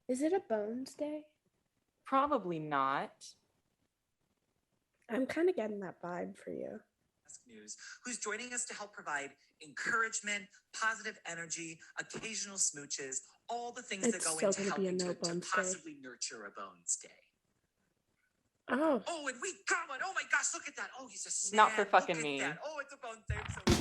Is it a Bones Day? Probably not. I'm kind of getting that vibe for you. News, who's joining us to help provide encouragement, positive energy, occasional smooches, all the things that go into helping to possibly nurture a Bones Day. Oh. Oh, and we got one. Oh my gosh, look at that. Oh, he's a snack. Not for fucking me. That. Oh, it's a Bones Day.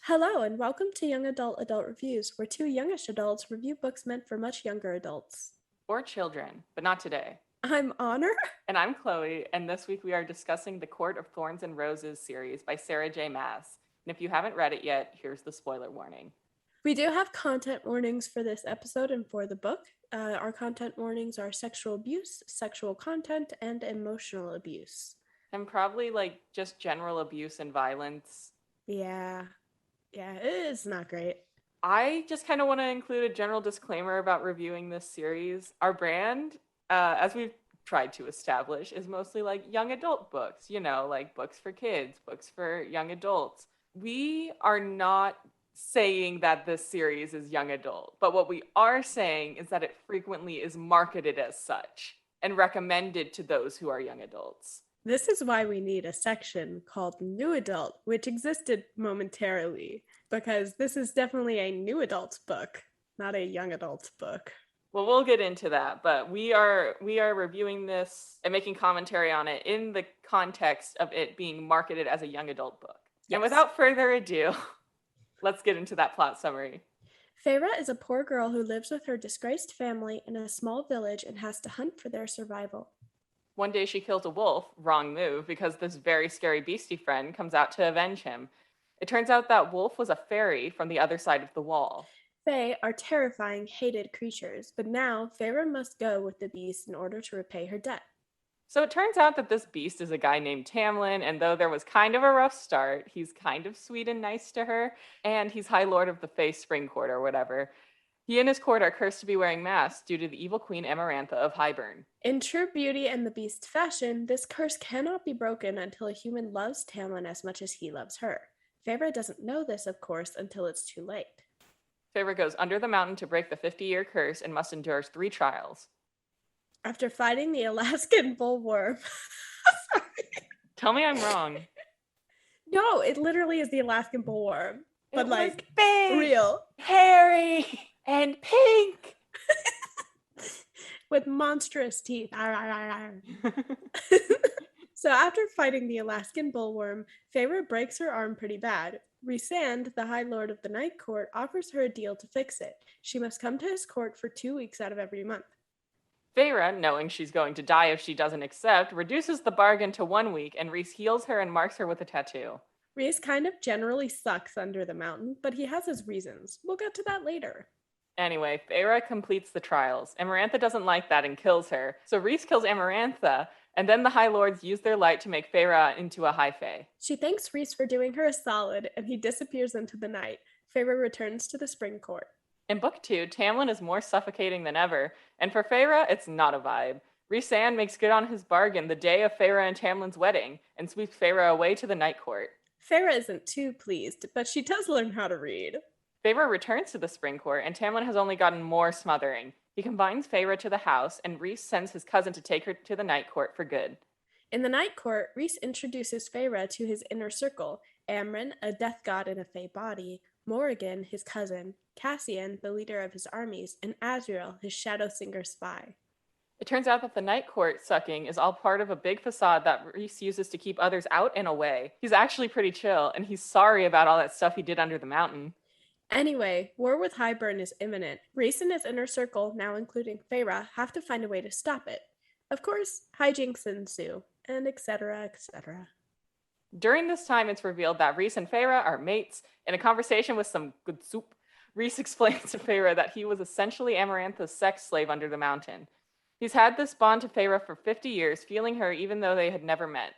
Hello, and welcome to Young Adult Reviews, where two youngish adults review books meant for much younger adults. Or children, but not today. I'm Honor. And I'm Chloe, and this week we are discussing the Court of Thorns and Roses series by Sarah J. Maas. And if you haven't read it yet, here's the spoiler warning. We do have content warnings for this episode and for the book. Our content warnings are sexual abuse, sexual content, and emotional abuse. And probably just general abuse and violence. Yeah, it's not great. I just kind of want to include a general disclaimer about reviewing this series. Our brand, as we've tried to establish, is mostly young adult books, books for kids, books for young adults. We are not saying that this series is young adult, but what we are saying is that it frequently is marketed as such and recommended to those who are young adults. This is why we need a section called New Adult, which existed momentarily, because this is definitely a new adult's book, not a young adult's book. Well, we'll get into that, but we are reviewing this and making commentary on it in the context of it being marketed as a young adult book. Yes. And without further ado, let's get into that plot summary. Feyre is a poor girl who lives with her disgraced family in a small village and has to hunt for their survival. One day she kills a wolf, wrong move, because this very scary beastie friend comes out to avenge him. It turns out that wolf was a fairy from the other side of the wall. Fae are terrifying, hated creatures, but now Feyre must go with the beast in order to repay her debt. So it turns out that this beast is a guy named Tamlin, and though there was kind of a rough start, he's kind of sweet and nice to her, and he's High Lord of the Fae Spring Court or whatever. He and his court are cursed to be wearing masks due to the evil queen Amarantha of Hybern. In true Beauty and the Beast fashion, this curse cannot be broken until a human loves Tamlin as much as he loves her. Feyre doesn't know this, of course, until it's too late. Feyre goes under the mountain to break the 50-year curse and must endure 3 trials. After fighting the Alaskan bullworm. Tell me I'm wrong. No, it literally is the Alaskan bullworm. But big, real. Hairy, and pink. With monstrous teeth. So after fighting the Alaskan bullworm, Feyre breaks her arm pretty bad. Rhysand, the High Lord of the Night Court, offers her a deal to fix it. She must come to his court for 2 weeks out of every month. Feyre, knowing she's going to die if she doesn't accept, reduces the bargain to 1 week, and Rhys heals her and marks her with a tattoo. Rhys kind of generally sucks under the mountain, but he has his reasons. We'll get to that later. Anyway, Feyre completes the trials. Amarantha doesn't like that and kills her, so Rhys kills Amarantha, and then the High Lords use their light to make Feyre into a High Fae. She thanks Rhys for doing her a solid, and he disappears into the night. Feyre returns to the Spring Court. In Book 2, Tamlin is more suffocating than ever, and for Feyre, it's not a vibe. Rhysand makes good on his bargain the day of Feyre and Tamlin's wedding, and sweeps Feyre away to the Night Court. Feyre isn't too pleased, but she does learn how to read. Feyre returns to the Spring Court, and Tamlin has only gotten more smothering. He combines Feyre to the house, and Rhys sends his cousin to take her to the Night Court for good. In the Night Court, Rhys introduces Feyre to his inner circle: Amren, a death god in a Fae body, Morrigan, his cousin, Cassian, the leader of his armies, and Azriel, his shadow singer spy. It turns out that the Night Court sucking is all part of a big facade that Rhys uses to keep others out and away. He's actually pretty chill, and he's sorry about all that stuff he did under the mountain. Anyway, war with Hybern is imminent. Rhys and his inner circle, now including Feyre, have to find a way to stop it. Of course, hijinks ensue, and etc., etc. During this time, it's revealed that Rhys and Feyre are mates. In a conversation with some good soup, Rhys explains to Feyre that he was essentially Amarantha's sex slave under the mountain. He's had this bond to Feyre for 50 years, feeling her even though they had never met.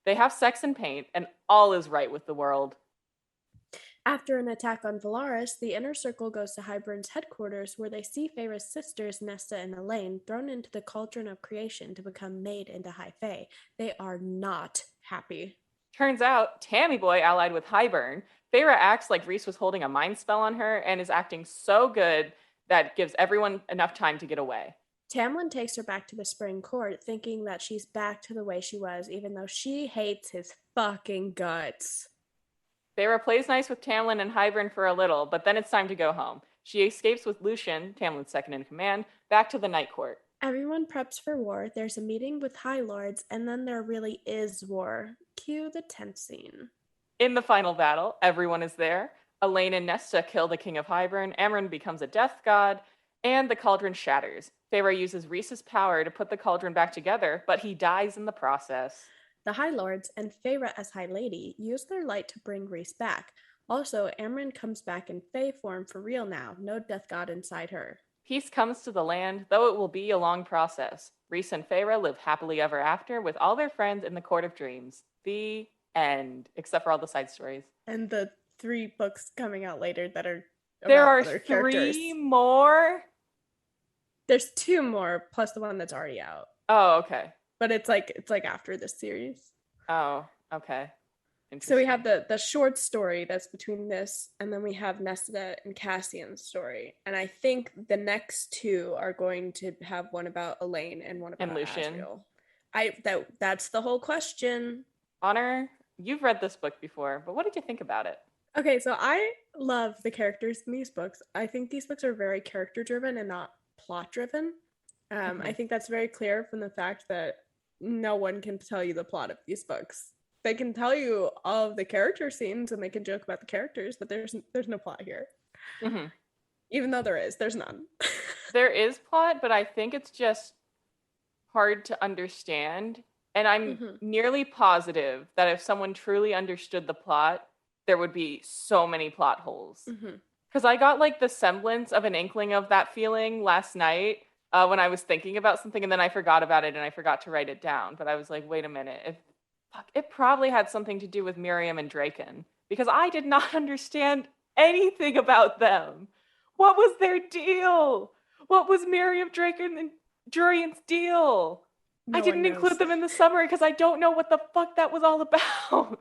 They have sex and paint, and all is right with the world. After an attack on Valaris, the Inner Circle goes to Hybern's headquarters, where they see Feyre's sisters, Nesta and Elaine, thrown into the cauldron of creation to become made into High Fae. They are not happy. Turns out, Tammy Boy allied with Hybern, Feyre acts like Rhys was holding a mind spell on her and is acting so good that gives everyone enough time to get away. Tamlin takes her back to the Spring Court, thinking that she's back to the way she was, even though she hates his fucking guts. Feyre plays nice with Tamlin and Hybern for a little, but then it's time to go home. She escapes with Lucien, Tamlin's second in command, back to the Night Court. Everyone preps for war. There's a meeting with High Lords, and then there really is war. Cue the tense scene. In the final battle, everyone is there. Elaine and Nesta kill the King of Hybern, Amren becomes a death god, and the cauldron shatters. Feyre uses Rhys's power to put the cauldron back together, but he dies in the process. The High Lords and Feyre as High Lady use their light to bring Rhys back. Also, Amren comes back in Fae form for real now, no death god inside her. Peace comes to the land, though it will be a long process. Rhys and Feyre live happily ever after with all their friends in the Court of Dreams. The end, except for all the side stories. And the 3 books coming out later that are there are other 3 more? There's 2 more, plus the one that's already out. Oh, okay. But it's like after this series. Oh, okay. So we have the short story that's between this, and then we have Nesta and Cassian's story. And I think the next 2 are going to have one about Elaine and one about Lucien. Asriel. That's the whole question. Honor, you've read this book before, but what did you think about it? Okay, so I love the characters in these books. I think these books are very character-driven and not plot-driven. I think that's very clear from the fact that no one can tell you the plot of these books. They can tell you all of the character scenes and they can joke about the characters, but there's no plot here. Mm-hmm. Even though there's none. There is plot, but I think it's just hard to understand. And I'm nearly positive that if someone truly understood the plot, there would be so many plot holes. Because I got like the semblance of an inkling of that feeling last night when I was thinking about something, and then I forgot about it and I forgot to write it down. But I was like, wait a minute, it probably had something to do with Miriam and Draken, because I did not understand anything about them. What was their deal? What was Miriam, Draken, and Jurian's deal? I didn't include them in the summary because I don't know what the fuck that was all about.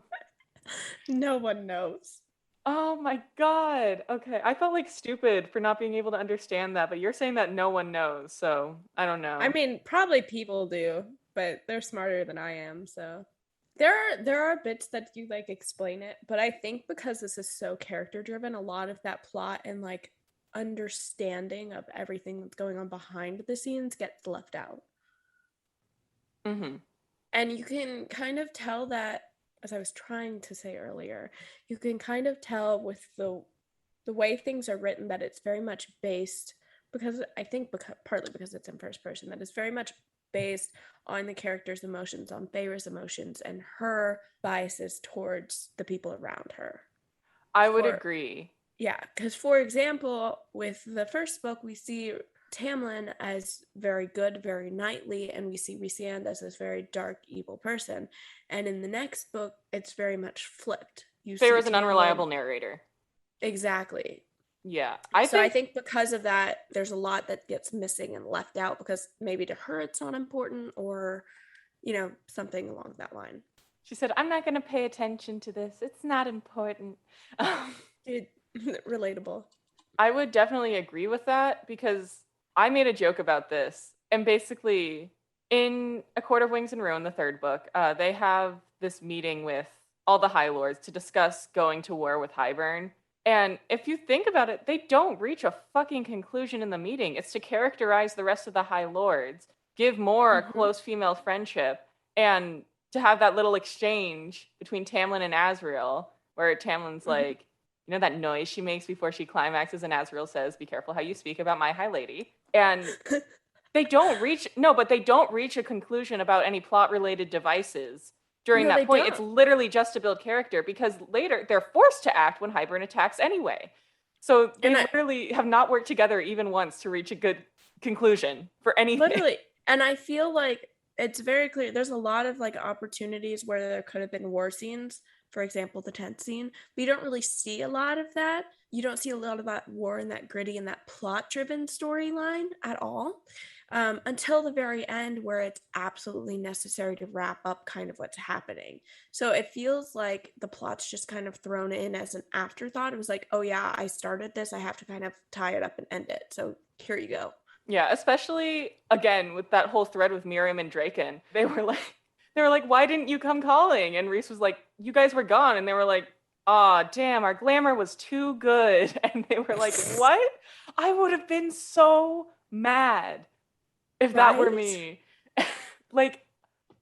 No one knows. Oh my god. Okay, I felt like stupid for not being able to understand that, but you're saying that no one knows, so I don't know. I mean, probably people do, but they're smarter than I am, so. There are bits that you like explain it, but I think because this is so character driven, a lot of that plot and like understanding of everything that's going on behind the scenes gets left out. And you can kind of tell that, as I was trying to say earlier, you can kind of tell with the way things are written that it's very much based, partly because it's in first person, that it's very much based on the character's emotions, on Feyre's emotions, and her biases towards the people around her. I would agree. Yeah, because for example, with the first book, we see Tamlin as very good, very knightly, and we see Rhysand as this very dark, evil person. And in the next book, it's very much flipped. Feyre's an unreliable narrator. Exactly. Yeah. I think because of that, there's a lot that gets missing and left out because maybe to her it's not important, or, something along that line. She said, I'm not going to pay attention to this. It's not important. Relatable. I would definitely agree with that, because I made a joke about this. And basically, in A Court of Wings and Ruin, the 3rd book, they have this meeting with all the High Lords to discuss going to war with Hybern. And if you think about it, they don't reach a fucking conclusion in the meeting. It's to characterize the rest of the High Lords, give more a close female friendship, and to have that little exchange between Tamlin and Asriel, where Tamlin's like, that noise she makes before she climaxes, and Asriel says, be careful how you speak about my High Lady. And they don't reach a conclusion about any plot-related devices during that point. Don't. It's literally just to build character, because later they're forced to act when Hybern attacks anyway. So they literally have not worked together even once to reach a good conclusion for anything. Literally. And I feel like it's very clear. There's a lot of like opportunities where there could have been war scenes. For example, the tent scene. But you don't really see a lot of that. You don't see a lot of that war and that gritty and that plot-driven storyline at all. until the very end where it's absolutely necessary to wrap up kind of what's happening. So it feels like the plot's just kind of thrown in as an afterthought. It was like, oh yeah, I started this, I have to kind of tie it up and end it. So here you go. Yeah, especially again with that whole thread with Miriam and Draken. They were like, why didn't you come calling? And Reese was like, you guys were gone. And they were like, aw, damn, our glamour was too good. And they were like, what? I would have been so mad if that were me. Like,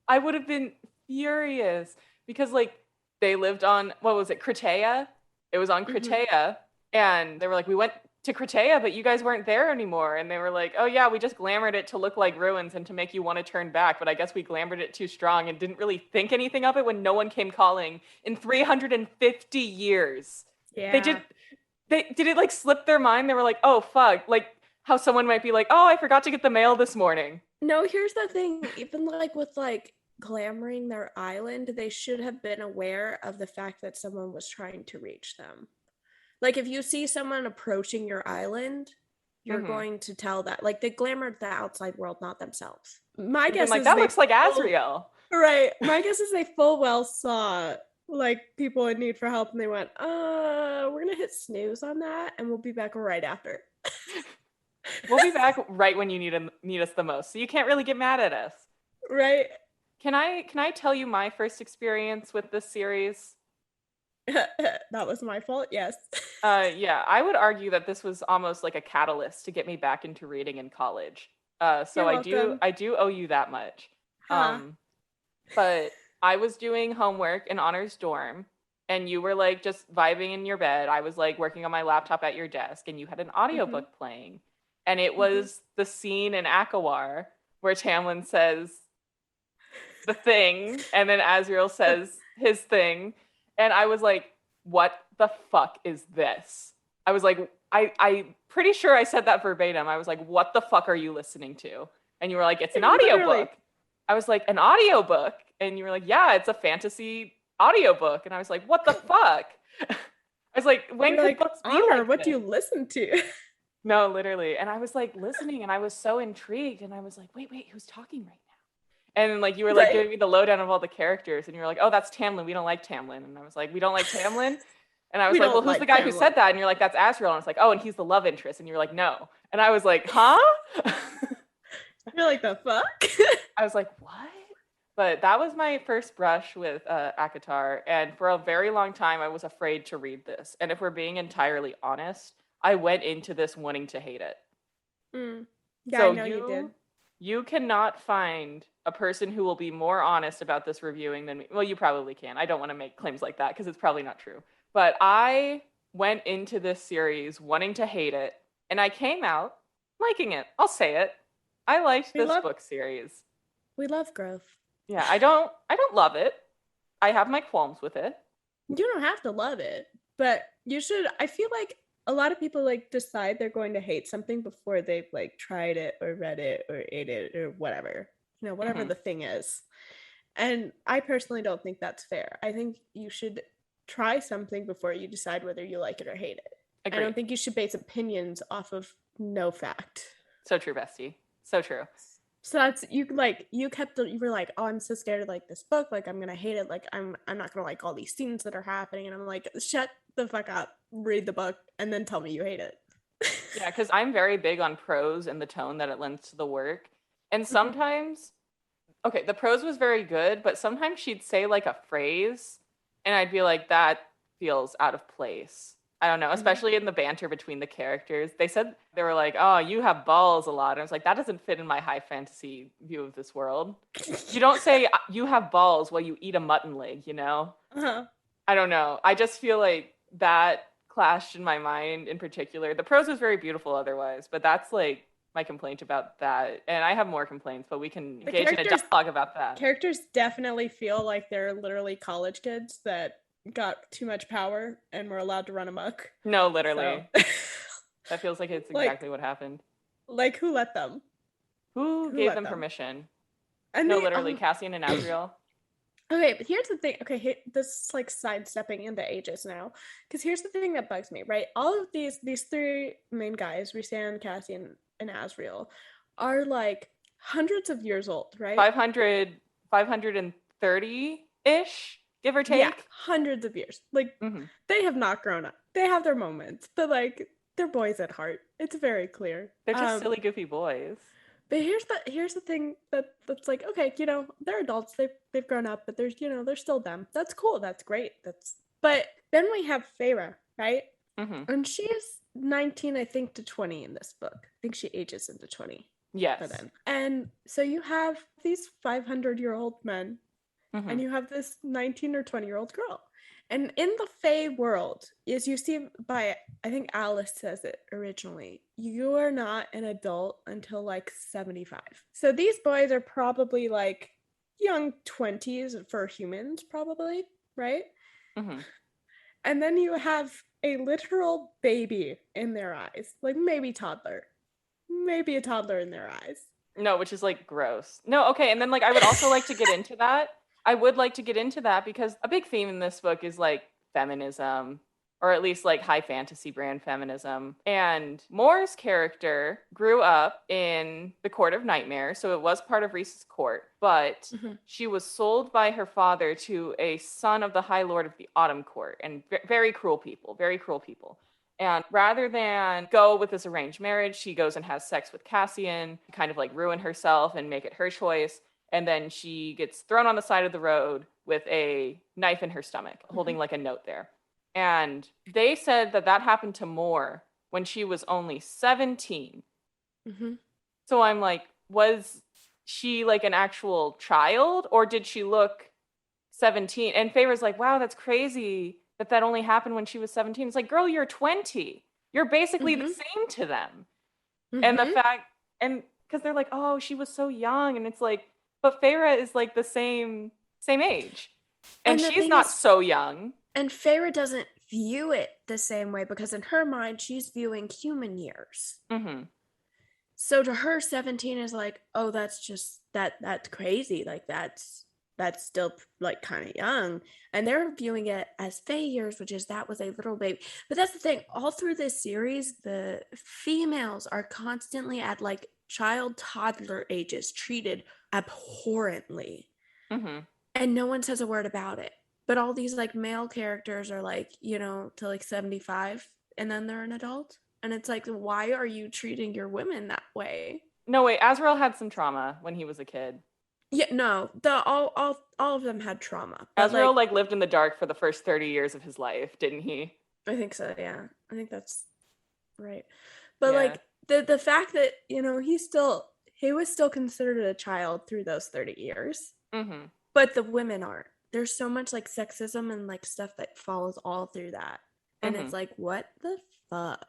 I would have been furious because, like, they lived on, what was it, Cretea? It was on Cretea. And they were like, we went to Cretea, but you guys weren't there anymore. And they were like, oh yeah, we just glamored it to look like ruins and to make you want to turn back. But I guess we glamored it too strong and didn't really think anything of it when no one came calling in 350 years. Yeah. Did it like slip their mind? They were like, oh fuck, like how someone might be like, oh, I forgot to get the mail this morning. No, here's the thing. Even like with like glamoring their island, they should have been aware of the fact that someone was trying to reach them. Like, if you see someone approaching your island, you're going to tell that. Like, they glamored the outside world, not themselves. My guess is that looks like Azriel. Right. My guess is they full well saw, like, people in need for help, and they went, we're going to hit snooze on that, and we'll be back right after. We'll be back right when you need us the most, so you can't really get mad at us. Right. Can I tell you my first experience with this series? That was my fault, yes. Yeah, I would argue that this was almost like a catalyst to get me back into reading in college. So I do owe you that much. But I was doing homework in honors dorm, and you were like just vibing in your bed. I was like working on my laptop at your desk, and you had an audiobook playing. And it was the scene in ACOTAR where Tamlin says the thing, and then Azriel says his thing. And I was like, what the fuck is this? I was like, I'm pretty sure I said that verbatim. I was like, what the fuck are you listening to? And you were like, it's an audiobook. I was like, an audiobook? And you were like, yeah, it's a fantasy audiobook. And I was like, what the fuck? I was like, when could books be like what this? do you listen to? No, literally. And I was like listening, and I was so intrigued. And I was like, wait, who's talking right now? And like you were like giving me the lowdown of all the characters, and you were like, oh, that's Tamlin. We don't like Tamlin. And I was like, we don't like Tamlin? And I was like, well, who's the guy who said that? And you're like, that's Azriel. And I was like, oh, and he's the love interest. And you're like, no. And I was like, huh? You're like, the fuck? I was like, what? But that was my first brush with ACOTAR. And for a very long time, I was afraid to read this. And if we're being entirely honest, I went into this wanting to hate it. Yeah, so I know you did. You cannot find a person who will be more honest about this reviewing than me. Well, you probably can. I don't want to make claims like that because it's probably not true. But I went into this series wanting to hate it, and I came out liking it. I'll say it. I liked this book series. We love growth. Yeah, I don't love it. I have my qualms with it. You don't have to love it, but you should. I feel like a lot of people like decide they're going to hate something before they've like tried it or read it or ate it or whatever, you know, whatever the thing is. And I personally don't think that's fair. I think you should try something before you decide whether you like it or hate it. Agreed. I don't think you should base opinions off of no fact. So true, bestie. So true. So that's you were like, oh, I'm so scared of like this book, like I'm gonna hate it, like I'm not gonna like all these scenes that are happening, and I'm like, shut the fuck up, read the book and then tell me you hate it. Yeah, because I'm very big on prose and the tone that it lends to the work. And sometimes okay, the prose was very good, but sometimes she'd say like a phrase and I'd be like, that feels out of place. I don't know, especially in the banter between the characters. They were like, oh, you have balls a lot. And I was like, that doesn't fit in my high fantasy view of this world. You don't say you have balls while you eat a mutton leg, you know? I don't know. I just feel like that clashed in my mind in particular. The prose is very beautiful otherwise, but that's like my complaint about that. And I have more complaints, but we can engage in a dialogue about that. Characters definitely feel like they're literally college kids that got too much power and were allowed to run amok. No, literally. So. That feels like it's exactly what happened. Like, who let them? Who gave them permission? And no, literally, Cassian and Azriel. Okay, but here's the thing. Okay, this is like sidestepping into ages now. Because here's the thing that bugs me, right? All of these three main guys, Rhysand, Cassian, and Azriel, are like hundreds of years old, right? 530-ish, give or take. Yeah, hundreds of years. Like, they have not grown up. They have their moments, but like, they're boys at heart. It's very clear. They're just silly, goofy boys. But here's the thing that's like, okay, you know, they're adults. They've grown up, but there's, you know, they're still them. That's cool. That's great. But then we have Feyre, right? And she is 19, I think, to 20 in this book. I think she ages into 20. Yes. For then. And so you have these 500-year-old men, and you have this 19 or 20-year-old girl. And in the Fae world, as you see by, I think Alice says it originally, you are not an adult until like 75. So these boys are probably like young 20s for humans, probably, right? And then you have a literal baby in their eyes, like maybe a toddler in their eyes. No, which is like gross. No, okay. And then like I would also like to get into that. I would like to get into that because a big theme in this book is like feminism, or at least like high fantasy brand feminism. And Moore's character grew up in the Court of Nightmare, so it was part of Rhys's court, but she was sold by her father to a son of the High Lord of the Autumn Court, and very cruel people, very cruel people. And rather than go with this arranged marriage, she goes and has sex with Cassian, kind of like ruin herself and make it her choice. And then she gets thrown on the side of the road with a knife in her stomach, holding like a note there. And they said that happened to Moore when she was only 17. So I'm like, was she like an actual child, or did she look 17? And Feyre's like, wow, that's crazy that only happened when she was 17. It's like, girl, you're 20. You're basically the same to them. And the fact, and because they're like, oh, she was so young. And it's like, but Feyre is like the same age. And she's not so young. And Feyre doesn't view it the same way because in her mind, she's viewing human years. So to her, 17 is like, oh, that's just, that's crazy. Like, that's still like kind of young. And they're viewing it as Fae years, which is that was a little baby. But that's the thing, all through this series, the females are constantly at like child toddler ages, treated abhorrently. And no one says a word about it. But all these like male characters are like, you know, to like 75 and then they're an adult. And it's like, why are you treating your women that way? No, wait, Azrael had some trauma when he was a kid. Yeah, no, all of them had trauma. Azrael like lived in the dark for the first 30 years of his life, didn't he? I think so, yeah. I think that's right. But like the fact that, you know, he was still considered a child through those 30 years. But the women aren't. There's so much like sexism and like stuff that follows all through that. And it's like, what the fuck?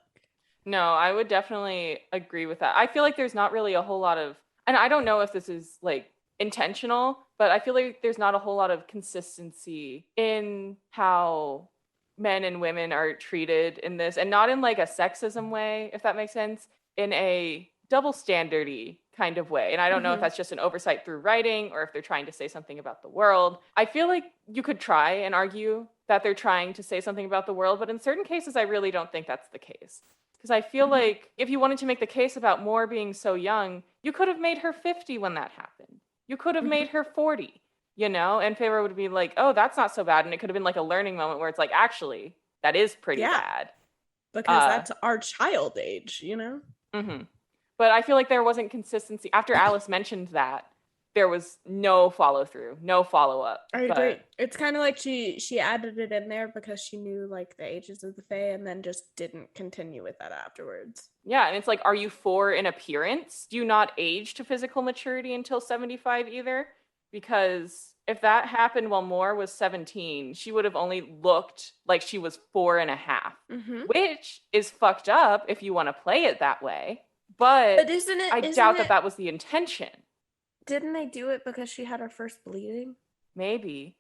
No, I would definitely agree with that. I feel like there's not really a whole lot of, and I don't know if this is like intentional, but I feel like there's not a whole lot of consistency in how men and women are treated in this, and not in like a sexism way, if that makes sense, in a double standardy kind of way. And I don't know if that's just an oversight through writing or if they're trying to say something about the world. I feel like you could try and argue that they're trying to say something about the world, but in certain cases, I really don't think that's the case. Because I feel like if you wanted to make the case about Moore being so young, you could have made her 50 when that happened. You could have made her 40, you know? And Feyre would be like, oh, that's not so bad. And it could have been like a learning moment where it's like, actually, that is pretty bad. Because that's our child age, you know? But I feel like there wasn't consistency. After Alice mentioned that, there was no follow-through, no follow-up. I agree. It's kind of like she added it in there because she knew like the ages of the Fae and then just didn't continue with that afterwards. Yeah, and it's like, are you for an appearance? Do you not age to physical maturity until 75 either? Because if that happened while Moore was 17, she would have only looked like she was 4.5, which is fucked up if you want to play it that way. But I doubt that was the intention. Didn't they do it because she had her first bleeding? Maybe.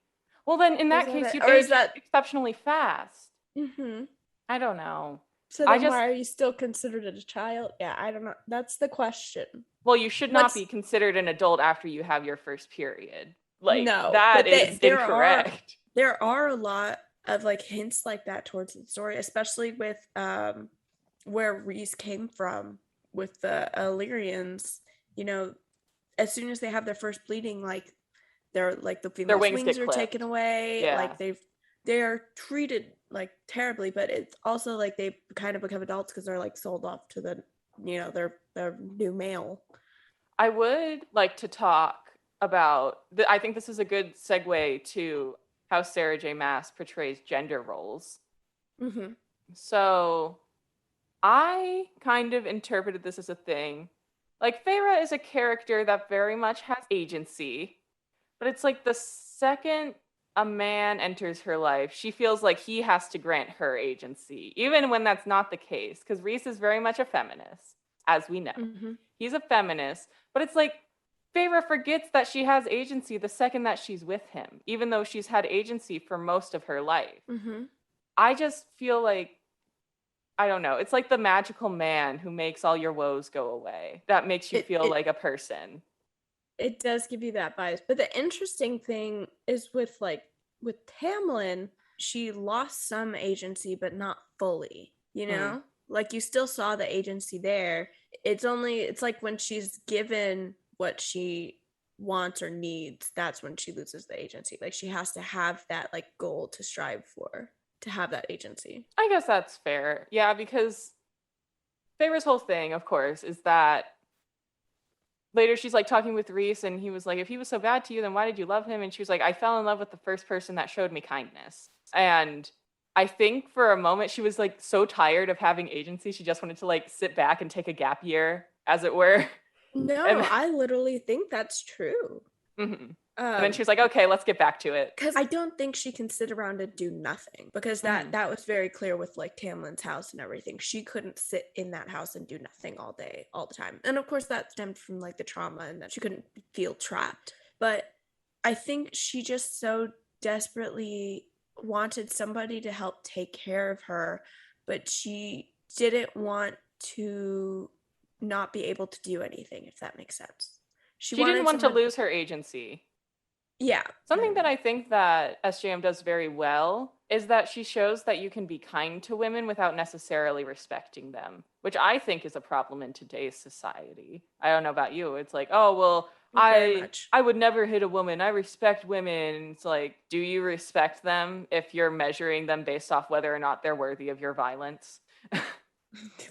Well, then in that case, you age exceptionally fast. I don't know. So then why are you still considered a child? Yeah, I don't know. That's the question. Well, you should not be considered an adult after you have your first period. Like, no, that is incorrect. There are a lot of like hints like that towards the story, especially with where Rhys came from with the Illyrians you know, as soon as they have their first bleeding, like they're like the Their female's wings are taken away. Yeah. Like they are treated like terribly, but it's also like they kind of become adults because they're like sold off to the, you know, their new male. I would like to talk about I think this is a good segue to how Sarah J. Maas portrays gender roles. Mm-hmm. So I kind of interpreted this as a thing. Like, Feyre is a character that very much has agency, but it's like the second a man enters her life, she feels like he has to grant her agency, even when that's not the case, because Rhys is very much a feminist, as we know. Mm-hmm. He's a feminist, but it's like Feyre forgets that she has agency the second that she's with him, even though she's had agency for most of her life. Mm-hmm. I just feel like, I don't know, it's like the magical man who makes all your woes go away. That makes you feel like a person. It does give you that bias. But the interesting thing is with Tamlin, she lost some agency, but not fully, you know? Like, you still saw the agency there. It's like when she's given what she wants or needs, that's when she loses the agency. Like, she has to have that like goal to strive for, to have that agency. I guess that's fair. Yeah, because Feyre's whole thing, of course, is that later she's like talking with Rhys and he was like, if he was so bad to you, then why did you love him? And she was like, I fell in love with the first person that showed me kindness. And I think for a moment she was like so tired of having agency, she just wanted to like sit back and take a gap year, as it were. No, I literally think that's true. Mm-hmm. And then she was like, okay, let's get back to it. Because I don't think she can sit around and do nothing. Because that was very clear with like Tamlin's house and everything. She couldn't sit in that house and do nothing all day, all the time. And of course that stemmed from like the trauma and that she couldn't feel trapped. But I think she just so desperately wanted somebody to help take care of her. But she didn't want to not be able to do anything, if that makes sense. She didn't want to lose her agency. Yeah. Something that I think that SJM does very well is that she shows that you can be kind to women without necessarily respecting them, which I think is a problem in today's society. I don't know about you. It's like, oh, well, I would never hit a woman. I respect women. It's like, do you respect them if you're measuring them based off whether or not they're worthy of your violence?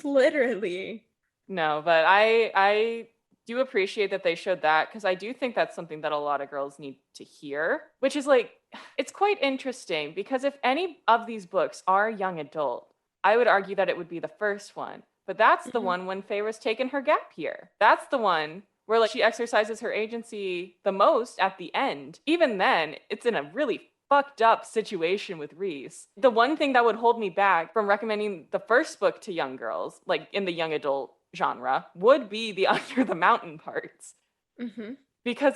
Literally. No, but I do appreciate that they showed that, because I do think that's something that a lot of girls need to hear, which is like, it's quite interesting, because if any of these books are young adult, I would argue that it would be the first one. But that's the one when Feyre's taken her gap year. That's the one where like she exercises her agency the most at the end. Even then, it's in a really fucked up situation with Rhys. The one thing that would hold me back from recommending the first book to young girls, like in the young adult genre, would be the Under the Mountain parts. Because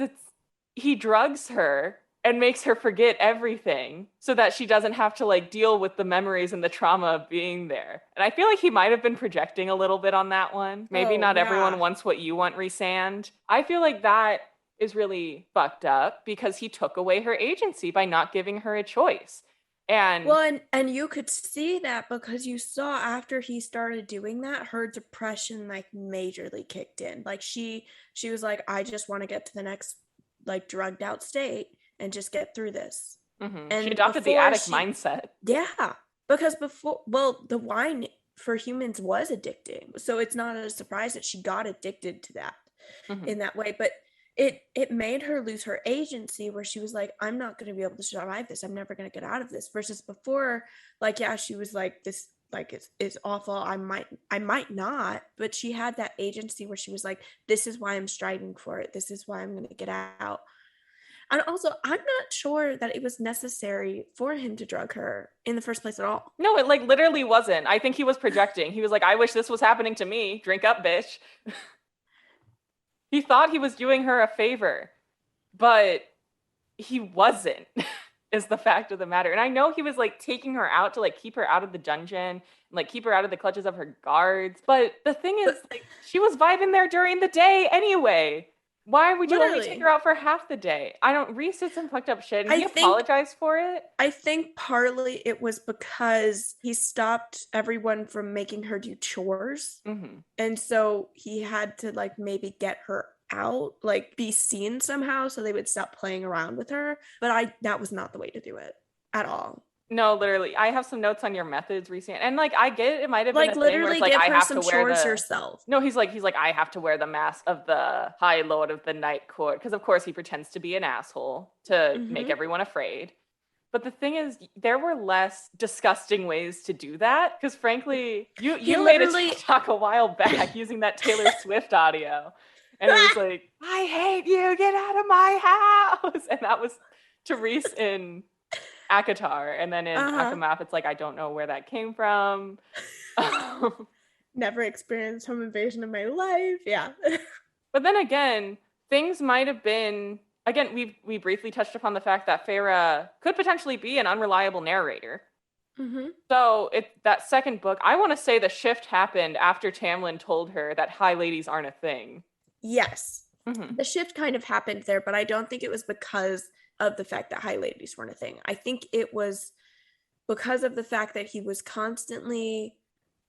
he drugs her and makes her forget everything so that she doesn't have to like deal with the memories and the trauma of being there. And I feel like he might have been projecting a little bit on that one. Maybe not everyone wants what you want, Rhysand. I feel like that is really fucked up because he took away her agency by not giving her a choice. And you could see that because you saw after he started doing that, her depression like majorly kicked in. Like she was like, I just want to get to the next like drugged out state and just get through this. And she adopted the addict mindset. Yeah, because the wine for humans was addicting, so it's not a surprise that she got addicted to that in that way. But it made her lose her agency, where she was like, I'm not going to be able to survive this. I'm never going to get out of this. Versus before, like, yeah, she was like, this, like, it's awful. I might not, but she had that agency where she was like, this is why I'm striving for it. This is why I'm going to get out. And also, I'm not sure that it was necessary for him to drug her in the first place at all. No, it like literally wasn't. I think he was projecting. He was like, I wish this was happening to me. Drink up, bitch. He thought he was doing her a favor, but he wasn't, is the fact of the matter. And I know he was like taking her out to like keep her out of the dungeon and like keep her out of the clutches of her guards. But the thing is, like, she was vibing there during the day anyway. Why would you only take her out for half the day? Rhys did some fucked up shit and he apologized for it. I think partly it was because he stopped everyone from making her do chores. And so he had to like maybe get her out, like be seen somehow so they would stop playing around with her. But that was not the way to do it at all. No, literally. I have some notes on your methods recently. And like I get it might have been Like a thing where literally it's like give I her have some to wear chores the yourself. No, he's like I have to wear the mask of the High Lord of the Night Court because of course he pretends to be an asshole to make everyone afraid. But the thing is, there were less disgusting ways to do that. Because frankly, you made a TikTok a while back using that Taylor Swift audio. And it was like, I hate you, get out of my house. And that was Therese in ACOTAR. And then in ACOMAF, it's like, I don't know where that came from. Never experienced home invasion in my life. Yeah. But then again, things might have been... Again, we briefly touched upon the fact that Feyre could potentially be an unreliable narrator. So that second book, I want to say the shift happened after Tamlin told her that high ladies aren't a thing. Yes. The shift kind of happened there, but I don't think it was because of the fact that high ladies weren't a thing. I think it was because of the fact that he was constantly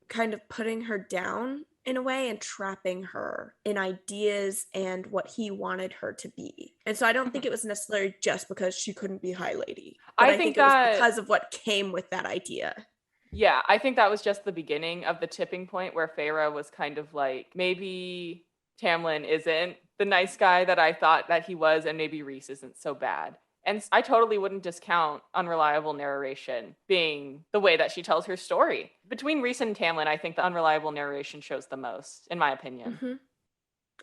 kind of putting her down in a way and trapping her in ideas and what he wanted her to be. And so I don't think it was necessarily just because she couldn't be high lady. But I think it was because of what came with that idea. Yeah, I think that was just the beginning of the tipping point where Feyre was kind of like, maybe Tamlin isn't the nice guy that I thought that he was, and maybe Rhys isn't so bad. And I totally wouldn't discount unreliable narration being the way that she tells her story. Between Rhys and Tamlin, I think the unreliable narration shows the most, in my opinion.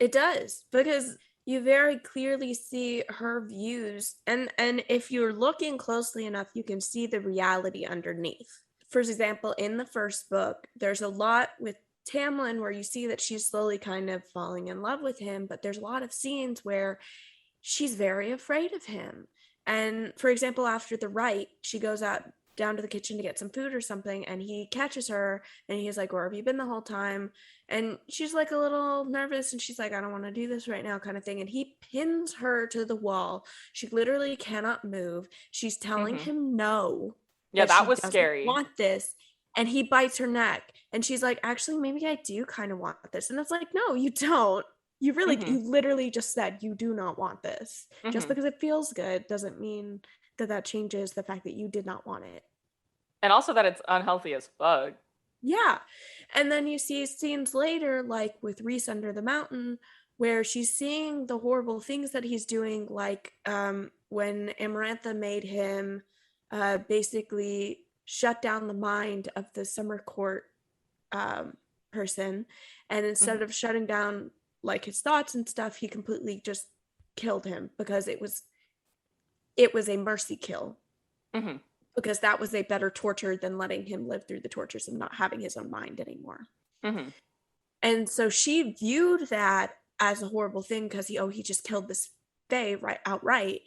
It does, because you very clearly see her views. And if you're looking closely enough, you can see the reality underneath. For example, in the first book, there's a lot with Tamlin where you see that she's slowly kind of falling in love with him, but there's a lot of scenes where she's very afraid of him. And for example, after the rite, she goes out down to the kitchen to get some food or something, and he catches her and he's like, where have you been the whole time? And she's like a little nervous and she's like, I don't want to do this right now, kind of thing. And he pins her to the wall. She literally cannot move. She's telling him no. Yeah, that was scary. Want this. And he bites her neck and she's like, actually, maybe I do kind of want this. And it's like, no, you don't. You really, you literally just said you do not want this. Just because it feels good doesn't mean that changes the fact that you did not want it. And also that it's unhealthy as fuck. Yeah. And then you see scenes later, like with Rhys under the mountain, where she's seeing the horrible things that he's doing, like when Amarantha made him basically shut down the mind of the summer court person. And instead of shutting down like his thoughts and stuff, he completely just killed him because it was a mercy kill. Because that was a better torture than letting him live through the tortures of not having his own mind anymore. And so she viewed that as a horrible thing because he just killed this Fae outright.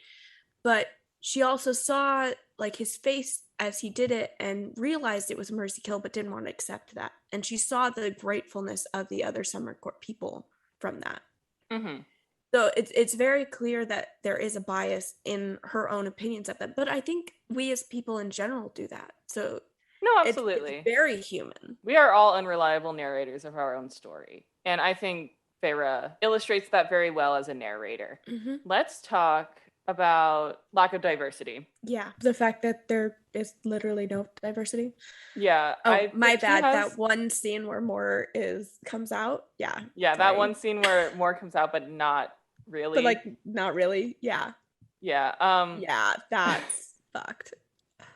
But she also saw like his face as he did it and realized it was a mercy kill, but didn't want to accept that. And she saw the gratefulness of the other summer court people from that. So it's very clear that there is a bias in her own opinions of them. But I think we as people in general do that. So no, absolutely. It's very human. We are all unreliable narrators of our own story. And I think Feyre illustrates that very well as a narrator. Let's talk about lack of diversity. Yeah, the fact that there is literally no diversity. Yeah. My bad. That one scene where Moore comes out. Yeah. Yeah, that one scene where Moore comes out, but not really. But like, not really. Yeah. Yeah. Yeah, that's fucked.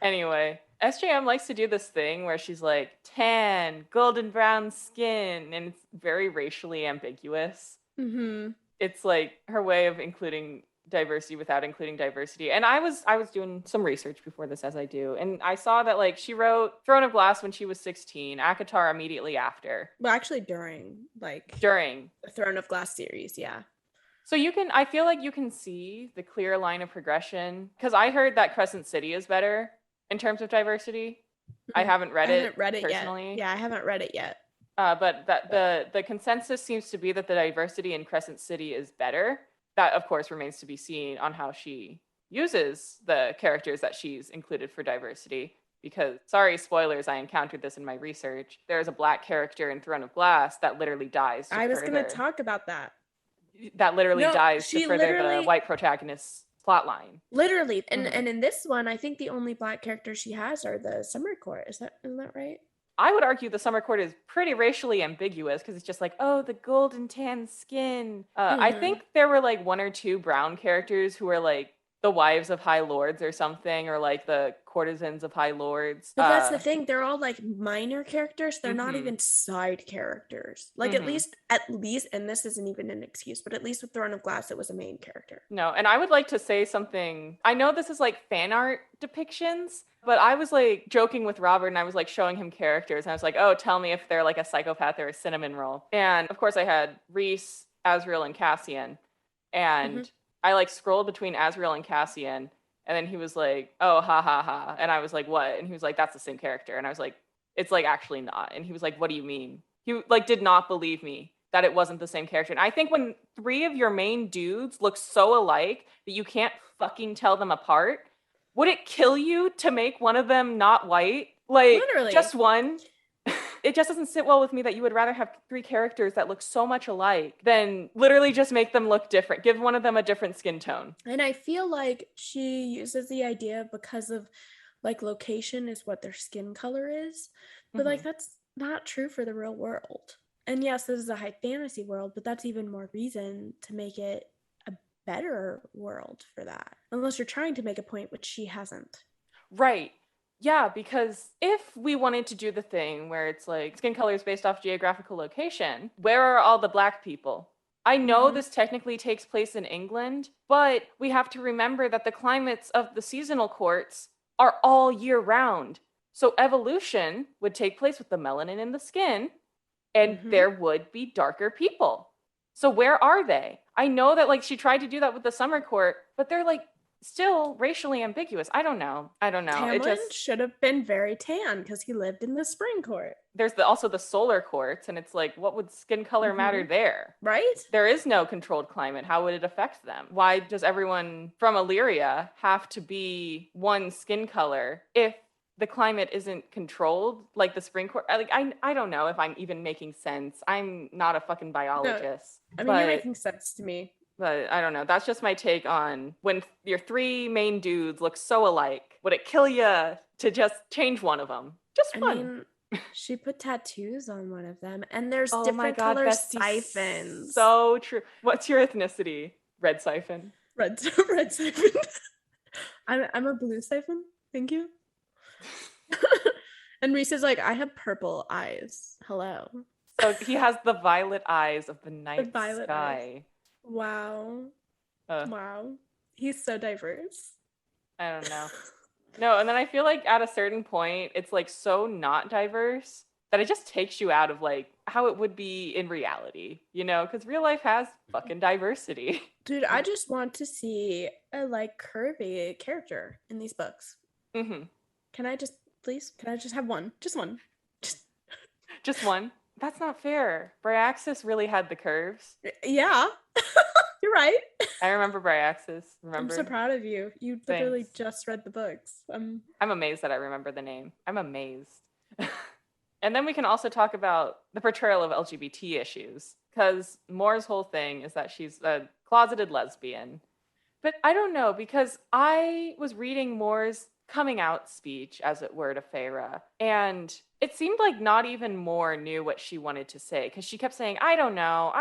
Anyway, SJM likes to do this thing where she's like, tan, golden brown skin, and it's very racially ambiguous. It's like her way of including diversity without including diversity. And I was doing some research before this, as I do, and I saw that like she wrote Throne of Glass when she was 16, ACOTAR immediately after. Well, actually during the Throne of Glass series, yeah. So I feel like you can see the clear line of progression, because I heard that Crescent City is better in terms of diversity. I haven't read it personally. Yet. Yeah, I haven't read it yet. But that the consensus seems to be that the diversity in Crescent City is better. That, of course, remains to be seen on how she uses the characters that she's included for diversity. Because, sorry, spoilers, I encountered this in my research. There's a black character in Throne of Glass that literally dies. I was going to talk about that. that literally No, dies to she further the literally- white protagonist's plot line. Literally. And in this one, I think the only Black characters she has are the Summer Court. Isn't that right? I would argue the Summer Court is pretty racially ambiguous because it's just like, oh, the golden tan skin. I think there were like one or two brown characters who were like the wives of high lords or something, or like the courtesans of high lords. But that's the thing. They're all like minor characters. They're not Mhm. even side characters. Like at least, and this isn't even an excuse, but at least with Throne of Glass, it was a main character. No, and I would like to say something. I know this is like fan art depictions, but I was like joking with Robert and I was like showing him characters and I was like, oh, tell me if they're like a psychopath or a cinnamon roll. And of course I had Rhys, Azriel, and Cassian. And I like scrolled between Azriel and Cassian. And then he was like, oh, ha, ha, ha. And I was like, what? And he was like, that's the same character. And I was like, it's like actually not. And he was like, what do you mean? He like did not believe me that it wasn't the same character. And I think when three of your main dudes look so alike that you can't fucking tell them apart, would it kill you to make one of them not white? Like, literally. Just one? It just doesn't sit well with me that you would rather have three characters that look so much alike than literally just make them look different. Give one of them a different skin tone. And I feel like she uses the idea because of like location is what their skin color is. But like that's not true for the real world. And yes, this is a high fantasy world, but that's even more reason to make it a better world for that. Unless you're trying to make a point, which she hasn't. Right. Yeah, because if we wanted to do the thing where it's like skin color is based off geographical location, where are all the Black people? I know this technically takes place in England, but we have to remember that the climates of the seasonal courts are all year round. So evolution would take place with the melanin in the skin, and there would be darker people. So where are they? I know that like she tried to do that with the Summer Court, but they're like still racially ambiguous. I don't know. Tamlin should have been very tan because he lived in the Spring Court. There's also the solar courts, and it's like, what would skin color matter there? Right? There is no controlled climate. How would it affect them? Why does everyone from Illyria have to be one skin color if the climate isn't controlled, like the Spring Court? Like, I don't know if I'm even making sense. I'm not a fucking biologist. No, I mean, you're making sense to me. But I don't know. That's just my take on when your three main dudes look so alike. Would it kill you to just change one of them? Just one. I mean, she put tattoos on one of them, and there's different color siphons. So true. What's your ethnicity? Red siphon. Red siphon. I'm a blue siphon. Thank you. And Rhys is like, I have purple eyes. Hello. So he has the violet eyes of the night sky. Eyes. Wow. Wow. He's so diverse. I don't know. No, and then I feel like at a certain point, it's like so not diverse that it just takes you out of like how it would be in reality, you know? Because real life has fucking diversity. Dude, I just want to see a like curvy character in these books. Can I just have one? Just one. Just one? That's not fair. Bryaxis really had the curves. Yeah. You're right. I remember Bryaxis. Remember? I'm so proud of you. You literally just read the books. I'm amazed that I remember the name. I'm amazed. And then we can also talk about the portrayal of LGBT issues, because Moore's whole thing is that she's a closeted lesbian. But I don't know, because I was reading Moore's coming out speech, as it were, to Feyre, and it seemed like not even Moore knew what she wanted to say, because she kept saying, I don't know,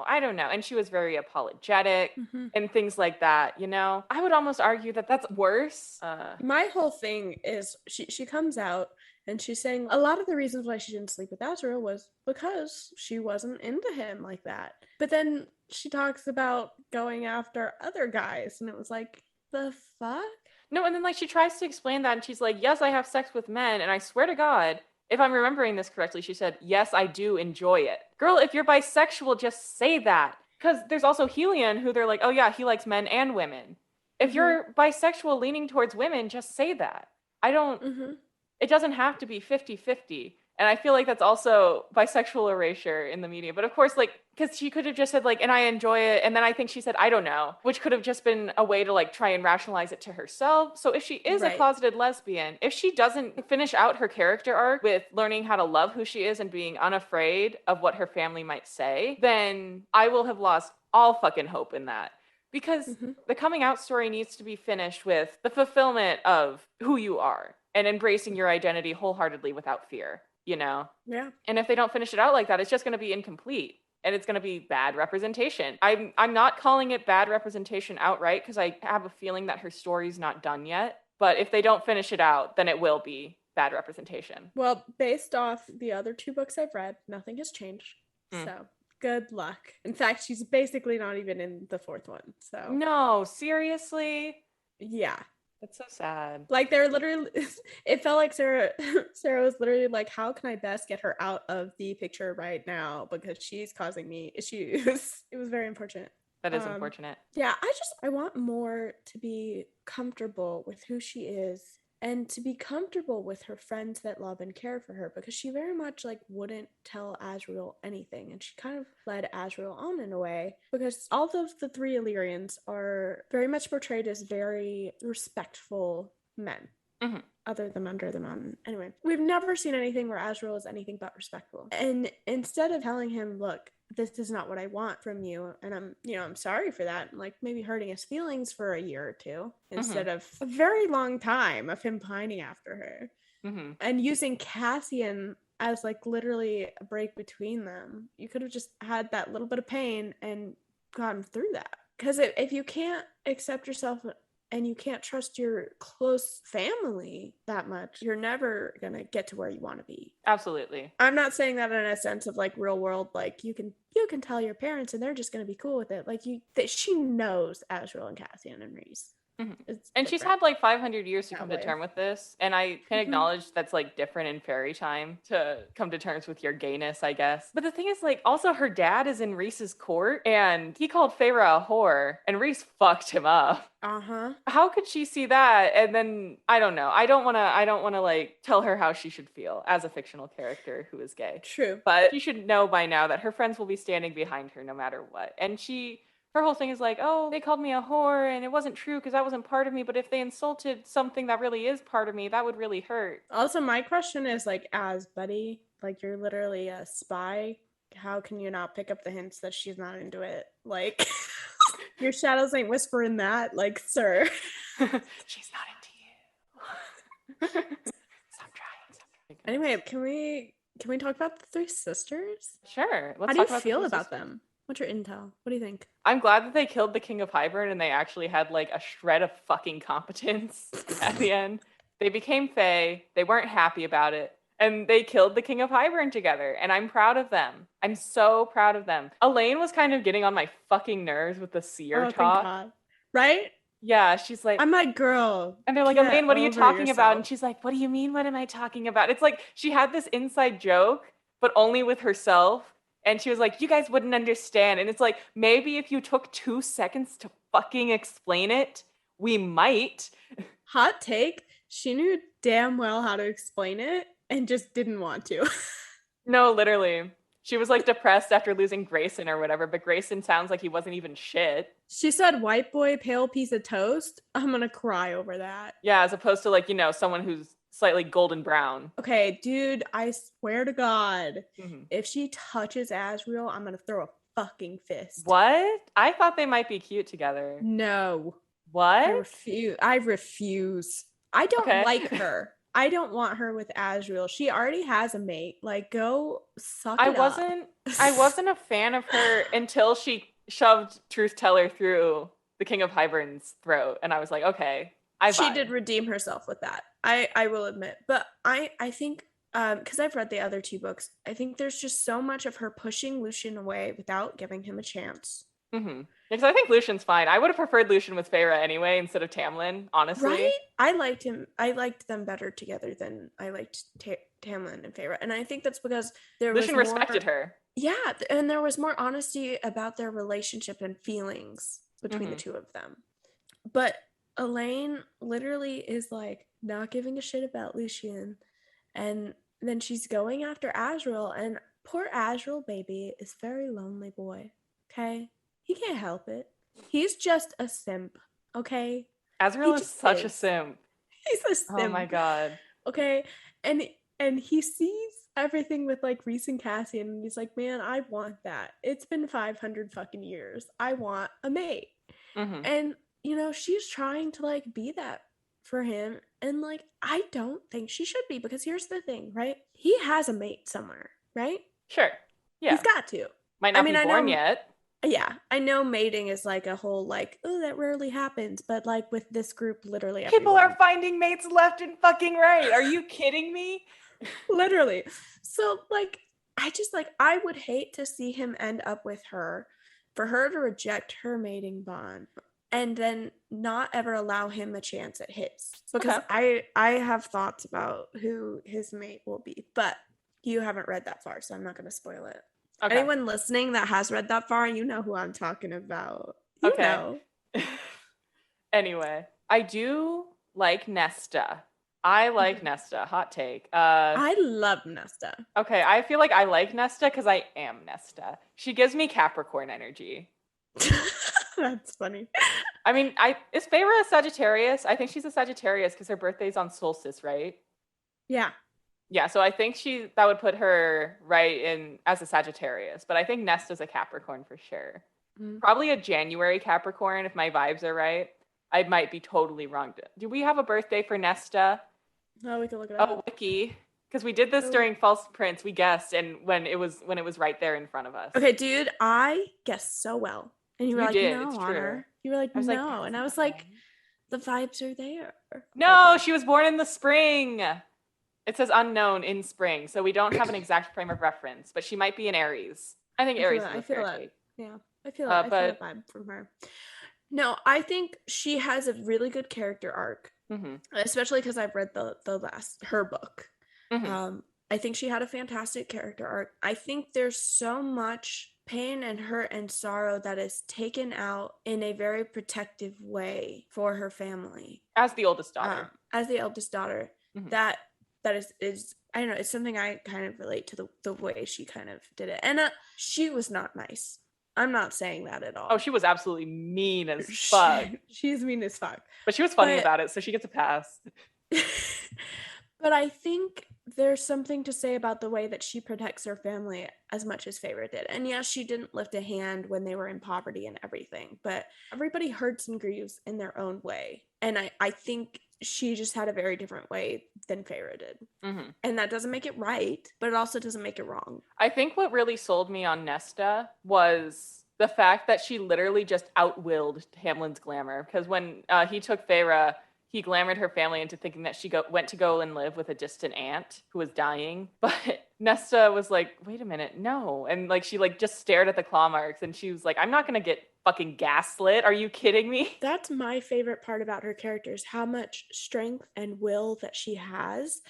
and she was very apologetic and things like that, you know? I would almost argue that that's worse. My whole thing is she comes out and she's saying a lot of the reasons why she didn't sleep with Azriel was because she wasn't into him like that. But then she talks about going after other guys, and it was like, the fuck? No, and then like she tries to explain that, and she's like, yes, I have sex with men, and I swear to God, if I'm remembering this correctly, she said, yes, I do enjoy it. Girl, if you're bisexual, just say that. Because there's also Helion, who they're like, oh yeah, he likes men and women. If you're bisexual leaning towards women, just say that. It doesn't have to be 50-50. And I feel like that's also bisexual erasure in the media. But of course, like, because she could have just said, like, and I enjoy it. And then I think she said, I don't know, which could have just been a way to, like, try and rationalize it to herself. So if she is a closeted lesbian, if she doesn't finish out her character arc with learning how to love who she is and being unafraid of what her family might say, then I will have lost all fucking hope in that. Because the coming out story needs to be finished with the fulfillment of who you are and embracing your identity wholeheartedly without fear, you know? Yeah. And if they don't finish it out like that, it's just going to be incomplete and it's going to be bad representation. I'm not calling it bad representation outright because I have a feeling that her story's not done yet. But if they don't finish it out, then it will be bad representation. Well, based off the other 2 books I've read, nothing has changed. So good luck. In fact, she's basically not even in the 4th one. So no, seriously? Yeah. That's so sad. Like, they're literally, it felt like Sarah was literally like, how can I best get her out of the picture right now because she's causing me issues. It was very unfortunate. That is unfortunate. Yeah, I want more to be comfortable with who she is and to be comfortable with her friends that love and care for her, because she very much like wouldn't tell Azriel anything, and she kind of led Azriel on in a way, because all of the 3 Illyrians are very much portrayed as very respectful men. Other than Under the Mountain. Anyway, we've never seen anything where Azriel is anything but respectful. And instead of telling him, look, this is not what I want from you, and I'm sorry for that, and like maybe hurting his feelings for a year or 2, instead of a very long time of him pining after her, and using Cassian as like literally a break between them. You could have just had that little bit of pain and gotten through that. Because if you can't accept yourself and you can't trust your close family that much, you're never gonna get to where you want to be. Absolutely. I'm not saying that in a sense of like real world, like you can tell your parents and they're just gonna be cool with it. Like she knows Azriel and Cassian and Reese. And she's had like 500 years to come to terms with this, and I can acknowledge that's like different in fairy time to come to terms with your gayness, I guess. But the thing is, like, also her dad is in Reese's court, and he called Feyre a whore, and Reese fucked him up. How could she see that? And then I don't know. I don't want to like tell her how she should feel as a fictional character who is gay. True. But she should know by now that her friends will be standing behind her no matter what. And her whole thing is like, oh, they called me a whore and it wasn't true because that wasn't part of me. But if they insulted something that really is part of me, that would really hurt. Also, my question is like, as Buddy, like you're literally a spy. How can you not pick up the hints that she's not into it? Like, your shadows ain't whispering that. Like, sir. She's not into you. Stop trying. Anyway, can we talk about the 3 sisters? Sure. How do you feel about them? What's your intel? What do you think? I'm glad that they killed the King of Hybern and they actually had like a shred of fucking competence at the end. They became Fae. They weren't happy about it. And they killed the King of Hybern together. And I'm proud of them. I'm so proud of them. Elaine was kind of getting on my fucking nerves with the seer talk. Thank God. Right? Yeah, she's like, I'm like, girl. And they're like, Elaine, what are you talking about? And she's like, what do you mean? What am I talking about? It's like she had this inside joke, but only with herself. And she was like, you guys wouldn't understand. And it's like, maybe if you took 2 seconds to fucking explain it, we might. Hot take. She knew damn well how to explain it and just didn't want to. No, literally. She was like depressed after losing Grayson or whatever, but Grayson sounds like he wasn't even shit. She said, white boy, pale piece of toast. I'm gonna cry over that. Yeah, as opposed to like, someone who's slightly golden brown. Okay, dude, I swear to God, if she touches Azriel, I'm gonna throw a fucking fist. What? I thought they might be cute together. No. What? I refuse. I don't like her. I don't want her with Azriel. She already has a mate. Like, go suck it up. I wasn't a fan of her until she shoved Truth Teller through the King of Hybern's throat. And I was like, okay, she did redeem herself with that. I will admit. But I think, because I've read the other 2 books, I think there's just so much of her pushing Lucien away without giving him a chance. Because I think Lucian's fine. I would have preferred Lucien with Feyre anyway instead of Tamlin, honestly. Right? I liked him. I liked them better together than I liked Tamlin and Feyre. And I think that's because Lucien respected her. Yeah, and there was more honesty about their relationship and feelings between the 2 of them. But Elaine literally is like not giving a shit about Lucien and then she's going after Azrael, and poor Azrael baby is a very lonely boy. Okay? He can't help it. He's just a simp. Okay? Azrael is such a simp. He's a simp. Oh my god. Okay? And he sees everything with like Reese and Cassian, and he's like, man, I want that. It's been 500 fucking years. I want a mate. Mm-hmm. And you know, she's trying to like be that for him, and like I don't think she should be, because here's the thing, right? He has a mate somewhere, right? Sure. Yeah. He's got to. Might not be born yet. Yeah, I know mating is like a whole like, oh, that rarely happens, but like with this group, literally people everyone. are finding mates left and fucking right. Are you kidding me? Literally. So like, I would hate to see him end up with her, for her to reject her mating bond, and then not ever allow him a chance at his. Because I have thoughts about who his mate will be, but you haven't read that far, so I'm not going to spoil it. Okay. Anyone listening that has read that far, you know who I'm talking about. You know. Anyway, I do like Nesta. I like Nesta. Hot take. I love Nesta. Okay, I feel like I like Nesta because I am Nesta. She gives me Capricorn energy. That's funny. I mean, is Feyre a Sagittarius? I think she's a Sagittarius because her birthday's on solstice, right? Yeah. Yeah, so I think that would put her right in as a Sagittarius, but I think Nesta's a Capricorn for sure. Mm-hmm. Probably a January Capricorn if my vibes are right. I might be totally wrong. Do we have a birthday for Nesta? No, we can look it up. Oh, wiki. Because we did this during False Prince. We guessed, and when it was right there in front of us. Okay, dude, I guessed so well. And you were like, did. No, it's Honor. True. You were like, no. And I was like, the vibes are there. No, she was born in the spring. It says unknown in spring, so we don't have an exact frame of reference, but she might be an Aries. I think Aries is a fair take. Yeah, I feel a vibe from her. No, I think she has a really good character arc, especially because I've read her book. Mm-hmm. I think she had a fantastic character arc. I think there's so much pain and hurt and sorrow that is taken out in a very protective way for her family. As the oldest daughter. Mm-hmm. That is I don't know, it's something I kind of relate to the way she kind of did it. And she was not nice. I'm not saying that at all. Oh, she was absolutely mean as fuck. She's mean as fuck. But she was funny about it, so she gets a pass. But I think there's something to say about the way that she protects her family as much as Feyre did. And yes, she didn't lift a hand when they were in poverty and everything, but everybody hurts and grieves in their own way. And I think she just had a very different way than Feyre did. Mm-hmm. And that doesn't make it right, but it also doesn't make it wrong. I think what really sold me on Nesta was the fact that she literally just outwilled Hamlin's glamour. Because when he took Feyre, he glamored her family into thinking that she went to go and live with a distant aunt who was dying. But Nesta was like, wait a minute, no. And like she like just stared at the claw marks and she was like, I'm not going to get fucking gaslit. Are you kidding me? That's my favorite part about her character, is how much strength and will that she has,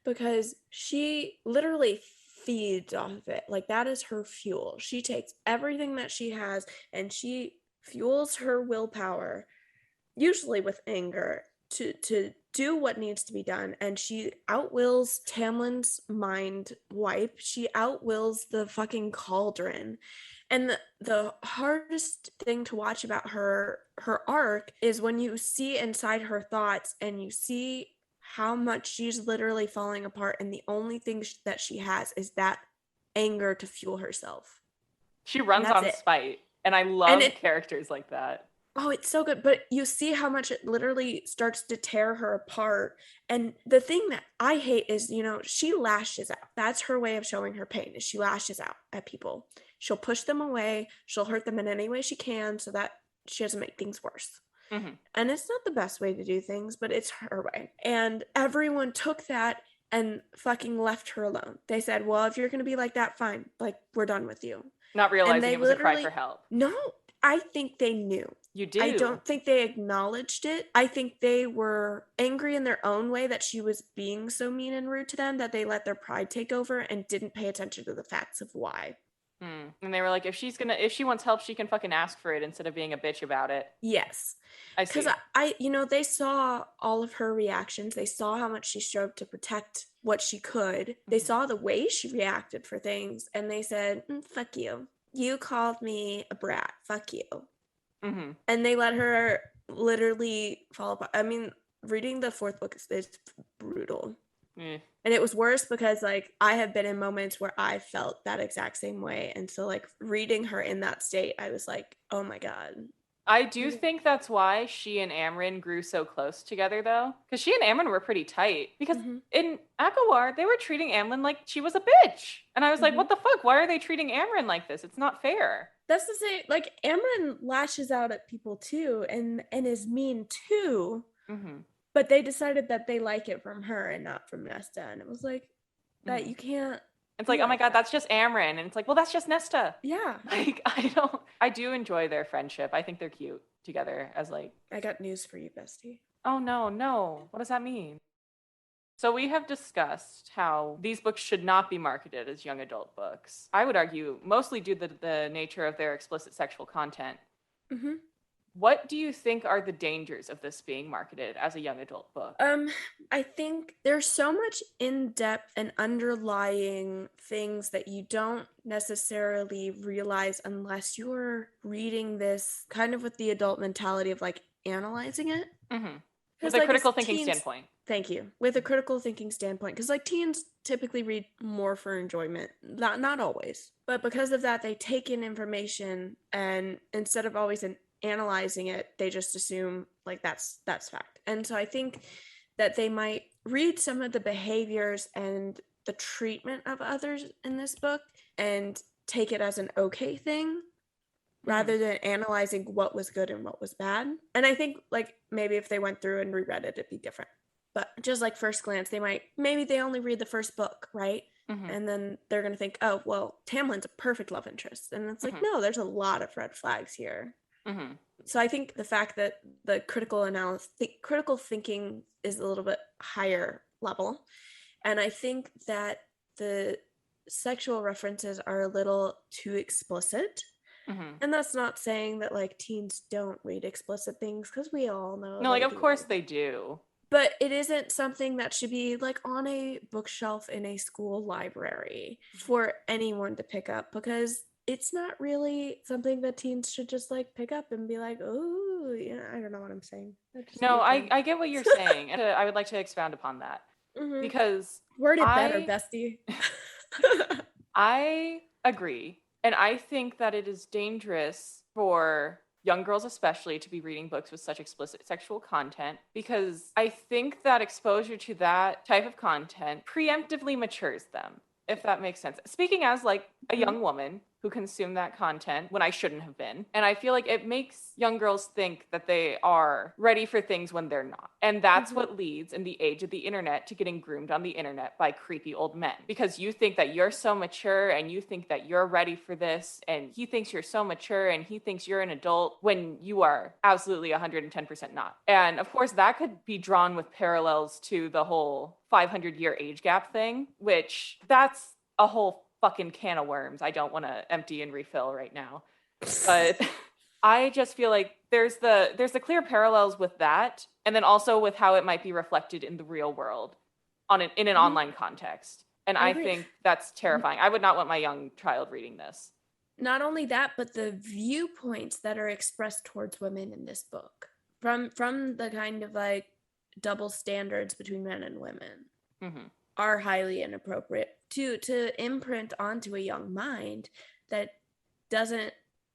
because she literally feeds off of it. Like that is her fuel. She takes everything that she has and she fuels her willpower, usually with anger, to do what needs to be done. And she outwills Tamlin's mind wipe. She outwills the fucking cauldron. And the hardest thing to watch about her arc is when you see inside her thoughts and you see how much she's literally falling apart, and the only thing that she has is that anger to fuel herself. She runs on spite, and I love characters like that. Oh, it's so good. But you see how much it literally starts to tear her apart. And the thing that I hate is, she lashes out. That's her way of showing her pain, is she lashes out at people. She'll push them away. She'll hurt them in any way she can so that she doesn't make things worse. Mm-hmm. And it's not the best way to do things, but it's her way. And everyone took that and fucking left her alone. They said, well, if you're going to be like that, fine. Like, we're done with you. Not realizing it was a cry for help. No, I think they knew. You do. I don't think they acknowledged it. I think they were angry in their own way that she was being so mean and rude to them that they let their pride take over and didn't pay attention to the facts of why. And they were like, if she wants help, she can fucking ask for it instead of being a bitch about it. Yes. I see. Because they saw all of her reactions. They saw how much she strove to protect what she could. They saw the way she reacted for things, and they said, fuck you. You called me a brat. Fuck you. And they let her literally fall apart. I mean, reading the fourth book is brutal. And it was worse because, like, I have been in moments where I felt that exact same way. And so, like, reading her in that state, I was like, oh my God. I do think that's why she and Amryn grew so close together, though. Because she and Amryn were pretty tight. Because in ACOTAR, they were treating Amryn like she was a bitch. And I was like, what the fuck? Why are they treating Amryn like this? It's not fair. That's the same. Like, Amryn lashes out at people, too, and is mean, too. But they decided that they like it from her and not from Nesta. And it was like, that you can't. It's like, oh my God, that's just Amryn. And it's like, well, that's just Nesta. Yeah. Like, I do enjoy their friendship. I think they're cute together as like. I got news for you, bestie. Oh, no. What does that mean? So we have discussed how these books should not be marketed as young adult books. I would argue mostly due to the nature of their explicit sexual content. What do you think are the dangers of this being marketed as a young adult book? I think there's so much in-depth and underlying things that you don't necessarily realize unless you're reading this kind of with the adult mentality of like analyzing it. With a critical thinking standpoint. Thank you. With a critical thinking standpoint. Because like teens typically read more for enjoyment. Not always. But because of that, they take in information and instead of always analyzing it, they just assume like that's fact. And so I think that they might read some of the behaviors and the treatment of others in this book and take it as an okay thing rather than analyzing what was good and what was bad. And I think like maybe if they went through and reread it, it'd be different. But just like first glance, maybe they only read the first book, right? And then they're going to think, oh, well, Tamlin's a perfect love interest. And it's like, no, there's a lot of red flags here. So I think the fact that the critical thinking is a little bit higher level. And I think that the sexual references are a little too explicit. And that's not saying that like teens don't read explicit things, because we all know. No, like of course they do. But it isn't something that should be like on a bookshelf in a school library for anyone to pick up, because it's not really something that teens should just like pick up and be like, oh, yeah, I don't know what I'm saying. No, I get what you're saying. And I would like to expound upon that. Because word it better, bestie. I agree. And I think that it is dangerous for young girls especially to be reading books with such explicit sexual content, because I think that exposure to that type of content preemptively matures them, if that makes sense. Speaking as like a young woman who consumed that content when I shouldn't have been. And I feel like it makes young girls think that they are ready for things when they're not. And that's what leads in the age of the internet to getting groomed on the internet by creepy old men. Because you think that you're so mature and you think that you're ready for this, and he thinks you're so mature and he thinks you're an adult when you are absolutely 110% not. And of course that could be drawn with parallels to the whole 500-year age gap thing, which that's a whole fucking can of worms I don't want to empty and refill right now. But I just feel like there's the clear parallels with that, and then also with how it might be reflected in the real world in an online context. And I think that's terrifying. I would not want my young child reading this. Not only that, but the viewpoints that are expressed towards women in this book from the kind of like double standards between men and women are highly inappropriate to imprint onto a young mind that doesn't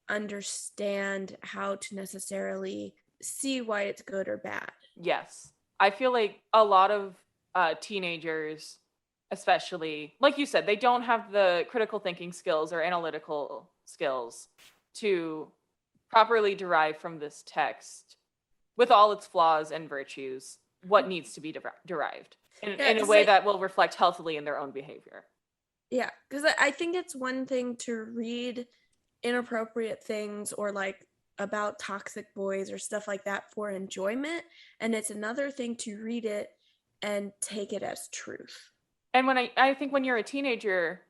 understand how to necessarily see why it's good or bad. Yes. I feel like a lot of teenagers, especially, like you said, they don't have the critical thinking skills or analytical skills to properly derive from this text, with all its flaws and virtues, what needs to be derived in a way that will reflect healthily in their own behavior. Yeah, because I think it's one thing to read inappropriate things or like about toxic boys or stuff like that for enjoyment, and it's another thing to read it and take it as truth. And when I think when you're a teenager,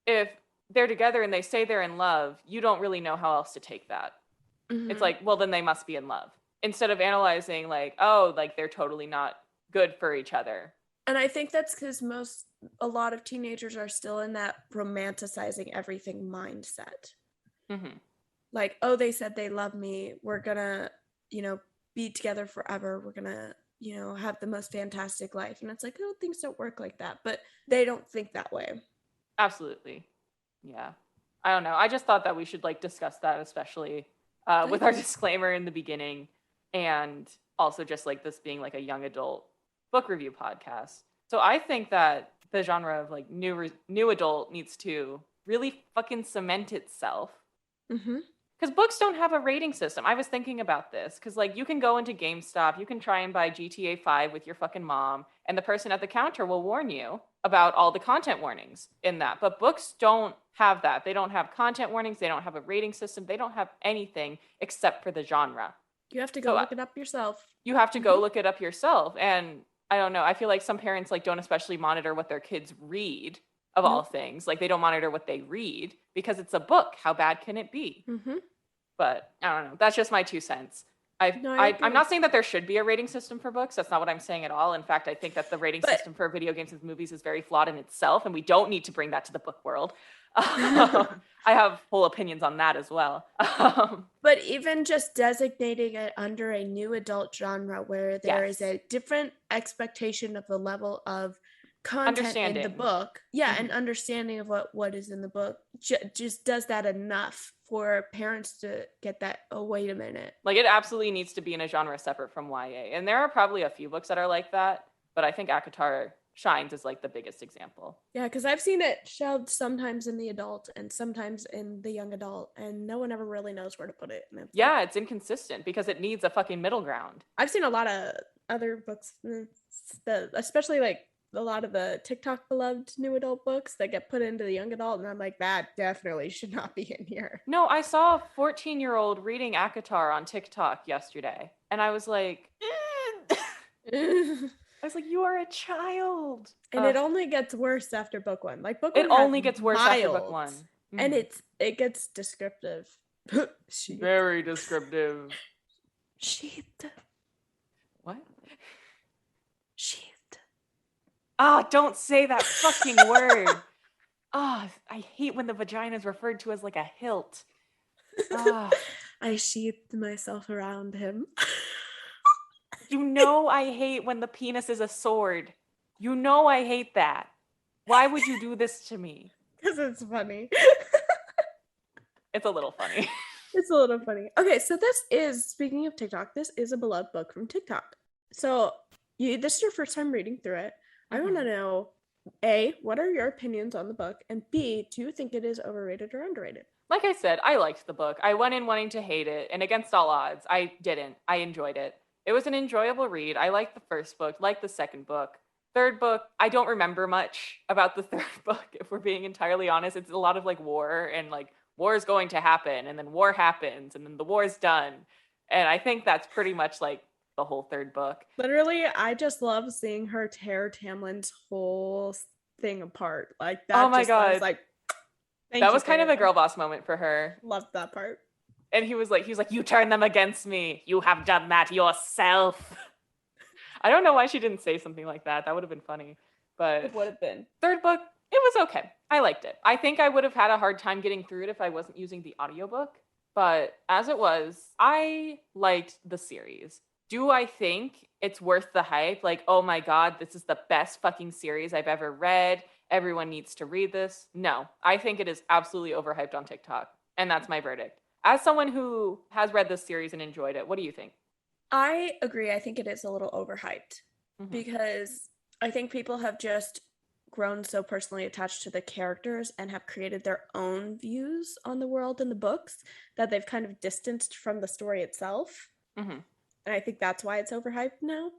if they're together and they say they're in love, you don't really know how else to take that. Mm-hmm. It's like, well, then they must be in love. Instead of analyzing like, oh, like they're totally not good for each other. And I think that's because a lot of teenagers are still in that romanticizing everything mindset. Mm-hmm. Like, oh, they said they love me. We're gonna, be together forever. We're gonna, have the most fantastic life. And it's like, oh, things don't work like that. But they don't think that way. Absolutely. Yeah. I don't know. I just thought that we should like discuss that, especially with our disclaimer in the beginning, and also just like this being like a young adult book review podcast. So I think that the genre of like new adult needs to really fucking cement itself. Mm-hmm. Because books don't have a rating system. I was thinking about this because, like, you can go into GameStop, you can try and buy GTA 5 with your fucking mom, and the person at the counter will warn you about all the content warnings in that. But books don't have that. They don't have content warnings. They don't have a rating system. They don't have anything except for the genre. You have to go look it up yourself. You have to go look it up yourself. And I don't know. I feel like some parents, like, don't especially monitor what their kids read. Of all things, like they don't monitor what they read because it's a book. How bad can it be? Mm-hmm. But I don't know. That's just my 2 cents. I'm not saying that there should be a rating system for books. That's not what I'm saying at all. In fact, I think that the rating system for video games and movies is very flawed in itself, and we don't need to bring that to the book world. I have whole opinions on that as well. But even just designating it under a new adult genre where there is a different expectation of the level of content in the book, and understanding of what is in the book just does that enough for parents to get that, oh, wait a minute. Like, it absolutely needs to be in a genre separate from YA. And there are probably a few books that are like that, but I think ACOTAR shines as like the biggest example. Yeah, because I've seen it shelved sometimes in the adult and sometimes in the young adult, and no one ever really knows where to put it. And it's inconsistent because it needs a fucking middle ground. I've seen a lot of other books, especially like a lot of the TikTok beloved new adult books that get put into the young adult, and I'm like, that definitely should not be in here. No, I saw a 14-year-old reading ACOTAR on TikTok yesterday, and I was like, you are a child. And it only gets worse after book one. Like book one, it only gets worse after book one, and it gets descriptive. Very descriptive. Sheathed. What? Sheathed. Ah, don't say that fucking word. Ah, I hate when the vagina is referred to as like a hilt. I sheathed myself around him. You know I hate when the penis is a sword. You know I hate that. Why would you do this to me? Because it's funny. It's a little funny. It's a little funny. Okay, so speaking of TikTok, this is a beloved book from TikTok. So this is your first time reading through it. I want to know, A, what are your opinions on the book? And B, do you think it is overrated or underrated? Like I said, I liked the book. I went in wanting to hate it, and against all odds, I didn't. I enjoyed it. It was an enjoyable read. I liked the first book, liked the second book. Third book, I don't remember much about the third book, if we're being entirely honest. It's a lot of like war, and like war is going to happen, and then war happens, and then the war's done. And I think that's pretty much like the whole third book. Literally, I just love seeing her tear Tamlin's whole thing apart. Like that. Oh my God. I was like, that was kind of a girl boss moment for her. Loved that part. And he was like, you turned them against me. You have done that yourself. I don't know why she didn't say something like that. That would have been funny. But it would have been. Third book, it was okay. I liked it. I think I would have had a hard time getting through it if I wasn't using the audiobook. But as it was, I liked the series. Do I think it's worth the hype? Like, oh my God, this is the best fucking series I've ever read. Everyone needs to read this. No, I think it is absolutely overhyped on TikTok. And that's my verdict. As someone who has read this series and enjoyed it, what do you think? I agree. I think it is a little overhyped because I think people have just grown so personally attached to the characters and have created their own views on the world in the books that they've kind of distanced from the story itself. And I think that's why it's overhyped now.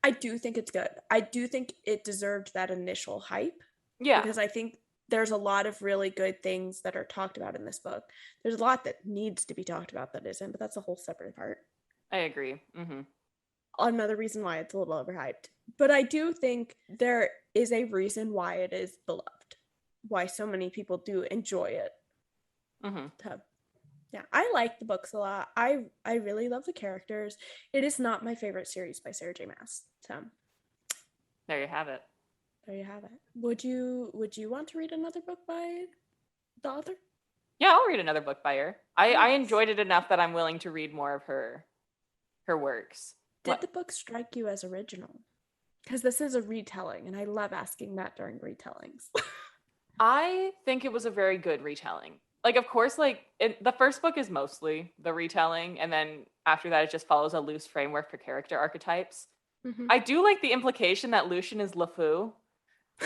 I do think it's good. I do think it deserved that initial hype. Yeah. Because I think there's a lot of really good things that are talked about in this book. There's a lot that needs to be talked about that isn't, but that's a whole separate part. I agree. Another reason why it's a little overhyped. But I do think there is a reason why it is beloved. why so many people do enjoy it. Mm-hmm. So, yeah, I like the books a lot. I really love the characters. It is not my favorite series by Sarah J. Maas. So there you have it. There you have it. Would you want to read another book by the author? Yeah, I'll read another book by her. I enjoyed it enough that I'm willing to read more of her works. Did the book strike you as original? Because this is a retelling, and I love asking that during retellings. I think it was a very good retelling. Like, of course, like, the first book is mostly the retelling, and then after that, it just follows a loose framework for character archetypes. Mm-hmm. I do like the implication that Lucian is LeFou.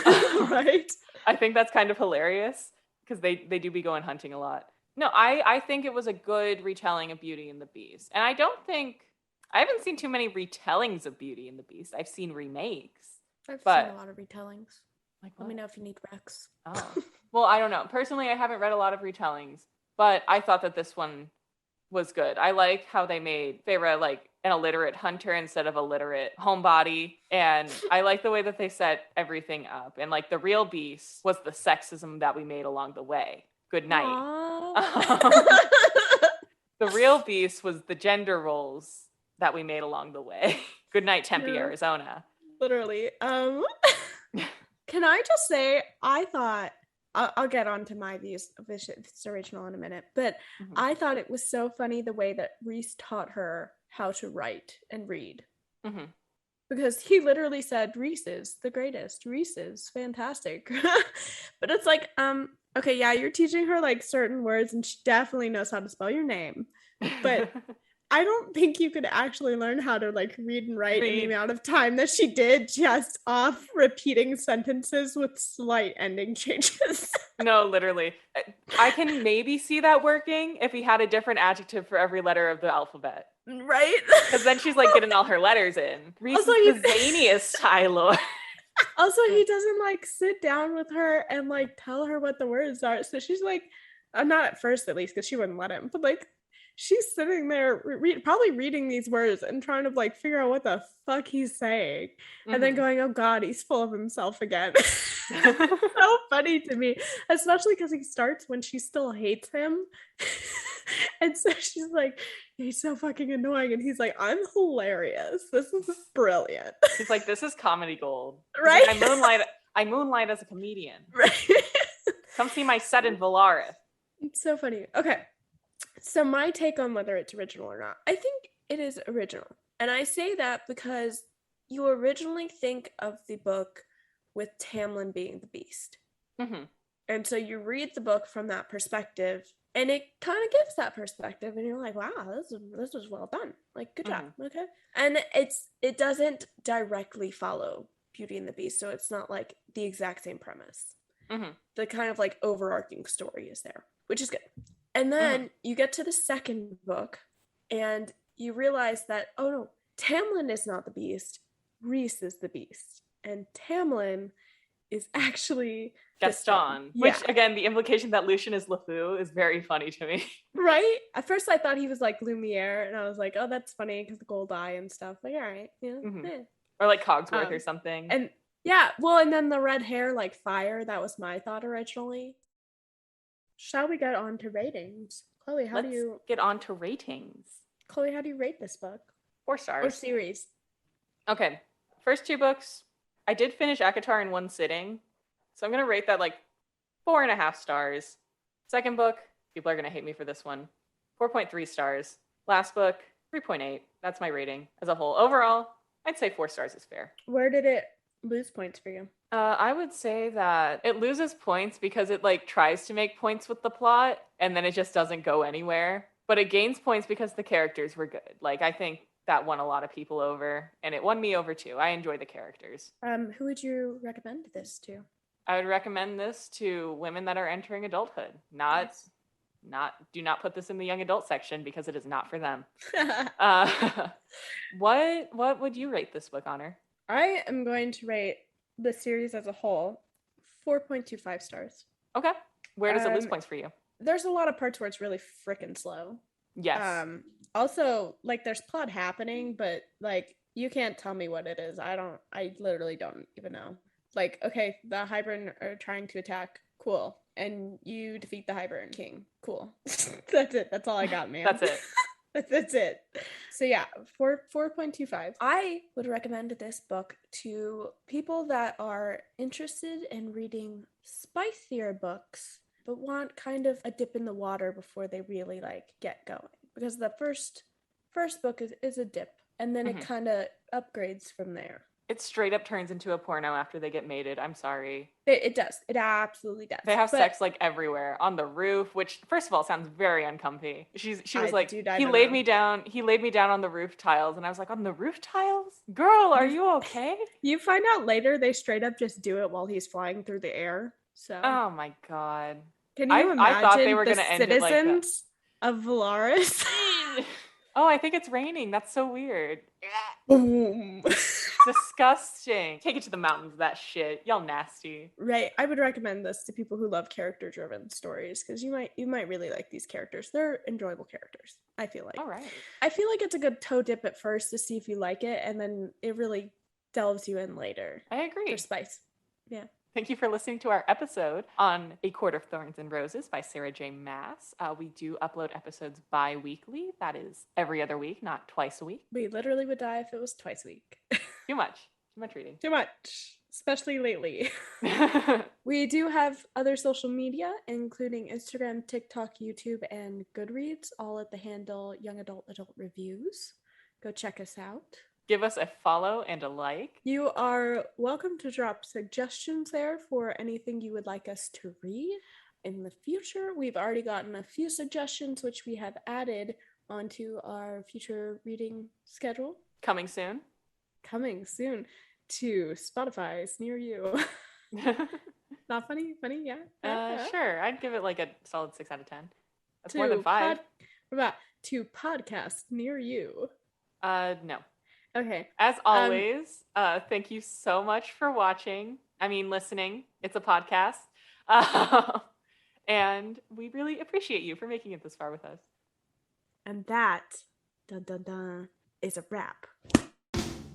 Right? I think that's kind of hilarious, because they do be going hunting a lot. No, I think it was a good retelling of Beauty and the Beast. And I haven't seen too many retellings of Beauty and the Beast. I've seen remakes. I've seen a lot of retellings. Like, let me know if you need Rex. Oh. Well, I don't know. Personally, I haven't read a lot of retellings, but I thought that this one was good. I like how they made Feyre like an illiterate hunter instead of a literate homebody. And I like the way that they set everything up. And like the real beast was the sexism that we made along the way. Good night. The real beast was the gender roles that we made along the way. Good night, Tempe, Arizona. Literally. Can I just say, I thought, I'll get on to my views of this original in a minute, but I thought it was so funny the way that Rhys taught her how to write and read. Mm-hmm. Because he literally said, Rhys is the greatest. Rhys is fantastic. But it's like, okay, yeah, you're teaching her like certain words and she definitely knows how to spell your name. But I don't think you could actually learn how to like read and write in the amount of time that she did just off repeating sentences with slight ending changes. No, literally. I can maybe see that working if he had a different adjective for every letter of the alphabet. Right? Because then she's like getting all her letters in. Rhys is the zaniest Tyler. Also, he doesn't like sit down with her and like tell her what the words are. So she's like, not at first at least, because she wouldn't let him, but like, she's sitting there probably reading these words and trying to like figure out what the fuck he's saying. And then going, oh God, he's full of himself again. So funny to me, especially because he starts when she still hates him. And so she's like, he's so fucking annoying. And he's like, I'm hilarious. This is brilliant. He's like, this is comedy gold. Right? Like, I moonlight as a comedian. Right. Come see my set in Valaris. It's so funny. Okay. So my take on whether it's original or not, I think it is original. And I say that because you originally think of the book with Tamlin being the beast. Mm-hmm. And so you read the book from that perspective, and it kind of gives that perspective, and you're like, wow, this was well done. Like, good job. Okay. And it doesn't directly follow Beauty and the Beast, so it's not like the exact same premise. Mm-hmm. The kind of like overarching story is there, which is good. And then you get to the second book and you realize that, oh no, Tamlin is not the beast. Rhys is the beast. And Tamlin is actually Gaston. Which, again, the implication that Lucian is LeFou is very funny to me. Right? At first I thought he was like Lumiere, and I was like, oh, that's funny because the gold eye and stuff. Like, all right. Yeah. Or like Cogsworth or something. And yeah, well, and then the red hair, like fire, that was my thought originally. Shall we get on to ratings? Chloe, how do you get on to ratings? Chloe, how do you rate this book? 4 stars. Or series. Okay. First 2 books, I did finish ACOTAR in one sitting. So I'm going to rate that like 4.5 stars. Second book, people are going to hate me for this one. 4.3 stars. Last book, 3.8. That's my rating as a whole. Overall, I'd say 4 stars is fair. Where did it lose points for you? I would say that it loses points because it like tries to make points with the plot and then it just doesn't go anywhere. But it gains points because the characters were good. Like, I think that won a lot of people over, and it won me over too. I enjoy the characters. Who would you recommend this to? I would recommend this to women that are entering adulthood. Do not put this in the young adult section because it is not for them. What would you rate this book, Honor? I am going to rate the series as a whole 4.25 stars. Okay. Where does it lose points for you? There's a lot of parts where it's really freaking slow. Yes. Also, like, there's plot happening, but like, you can't tell me what it is. I literally don't even know. Like, okay, the Hybrid are trying to attack Cool. And you defeat the Hybern King. Cool. That's it. That's all I got, man. That's it. That's it. So yeah, 4.25. I would recommend this book to people that are interested in reading spicier books, but want kind of a dip in the water before they really get going. Because the first book is a dip, and then it kind of upgrades from there. It straight up turns into a porno after they get mated. I'm sorry. It does. It absolutely does. They have sex everywhere. On the roof, which first of all sounds very uncomfy. She was like, he laid me down on the roof tiles, and I was like, on the roof tiles? Girl, are you okay? You find out later they straight up just do it while he's flying through the air. So oh my god. Can you imagine I thought they were the gonna end it like citizens of Valaris? Oh, I think it's raining. That's so weird. Boom. Disgusting. Take it to the mountains, that shit. Y'all nasty. Right. I would recommend this to people who love character-driven stories, because you might really like these characters. They're enjoyable characters, I feel like. All right. I feel like it's a good toe dip at first to see if you like it, and then it really delves you in later. I agree. For spice. Yeah. Thank you for listening to our episode on A Court of Thorns and Roses by Sarah J. Maas. We do upload episodes bi-weekly. That is every other week, not twice a week. We literally would die if it was twice a week. Too much reading. Too much, especially lately. We do have other social media, including Instagram, TikTok, YouTube, and Goodreads, all at the handle Young Adult Reviews. Go check us out. Give us a follow and a like. You are welcome to drop suggestions there for anything you would like us to read in the future. We've already gotten a few suggestions, which we have added onto our future reading schedule. Coming soon to Spotify's near you. Not funny? Funny, yeah. Sure. I'd give it like a solid 6 out of 10. That's more than 5. What about to podcasts near you? No. Okay. As always, thank you so much for listening. It's a podcast. And we really appreciate you for making it this far with us. And that, dun dun dun, is a wrap.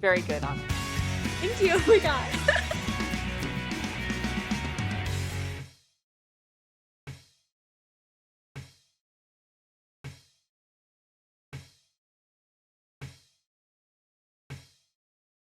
Very good, Anna. Thank you. Oh my god.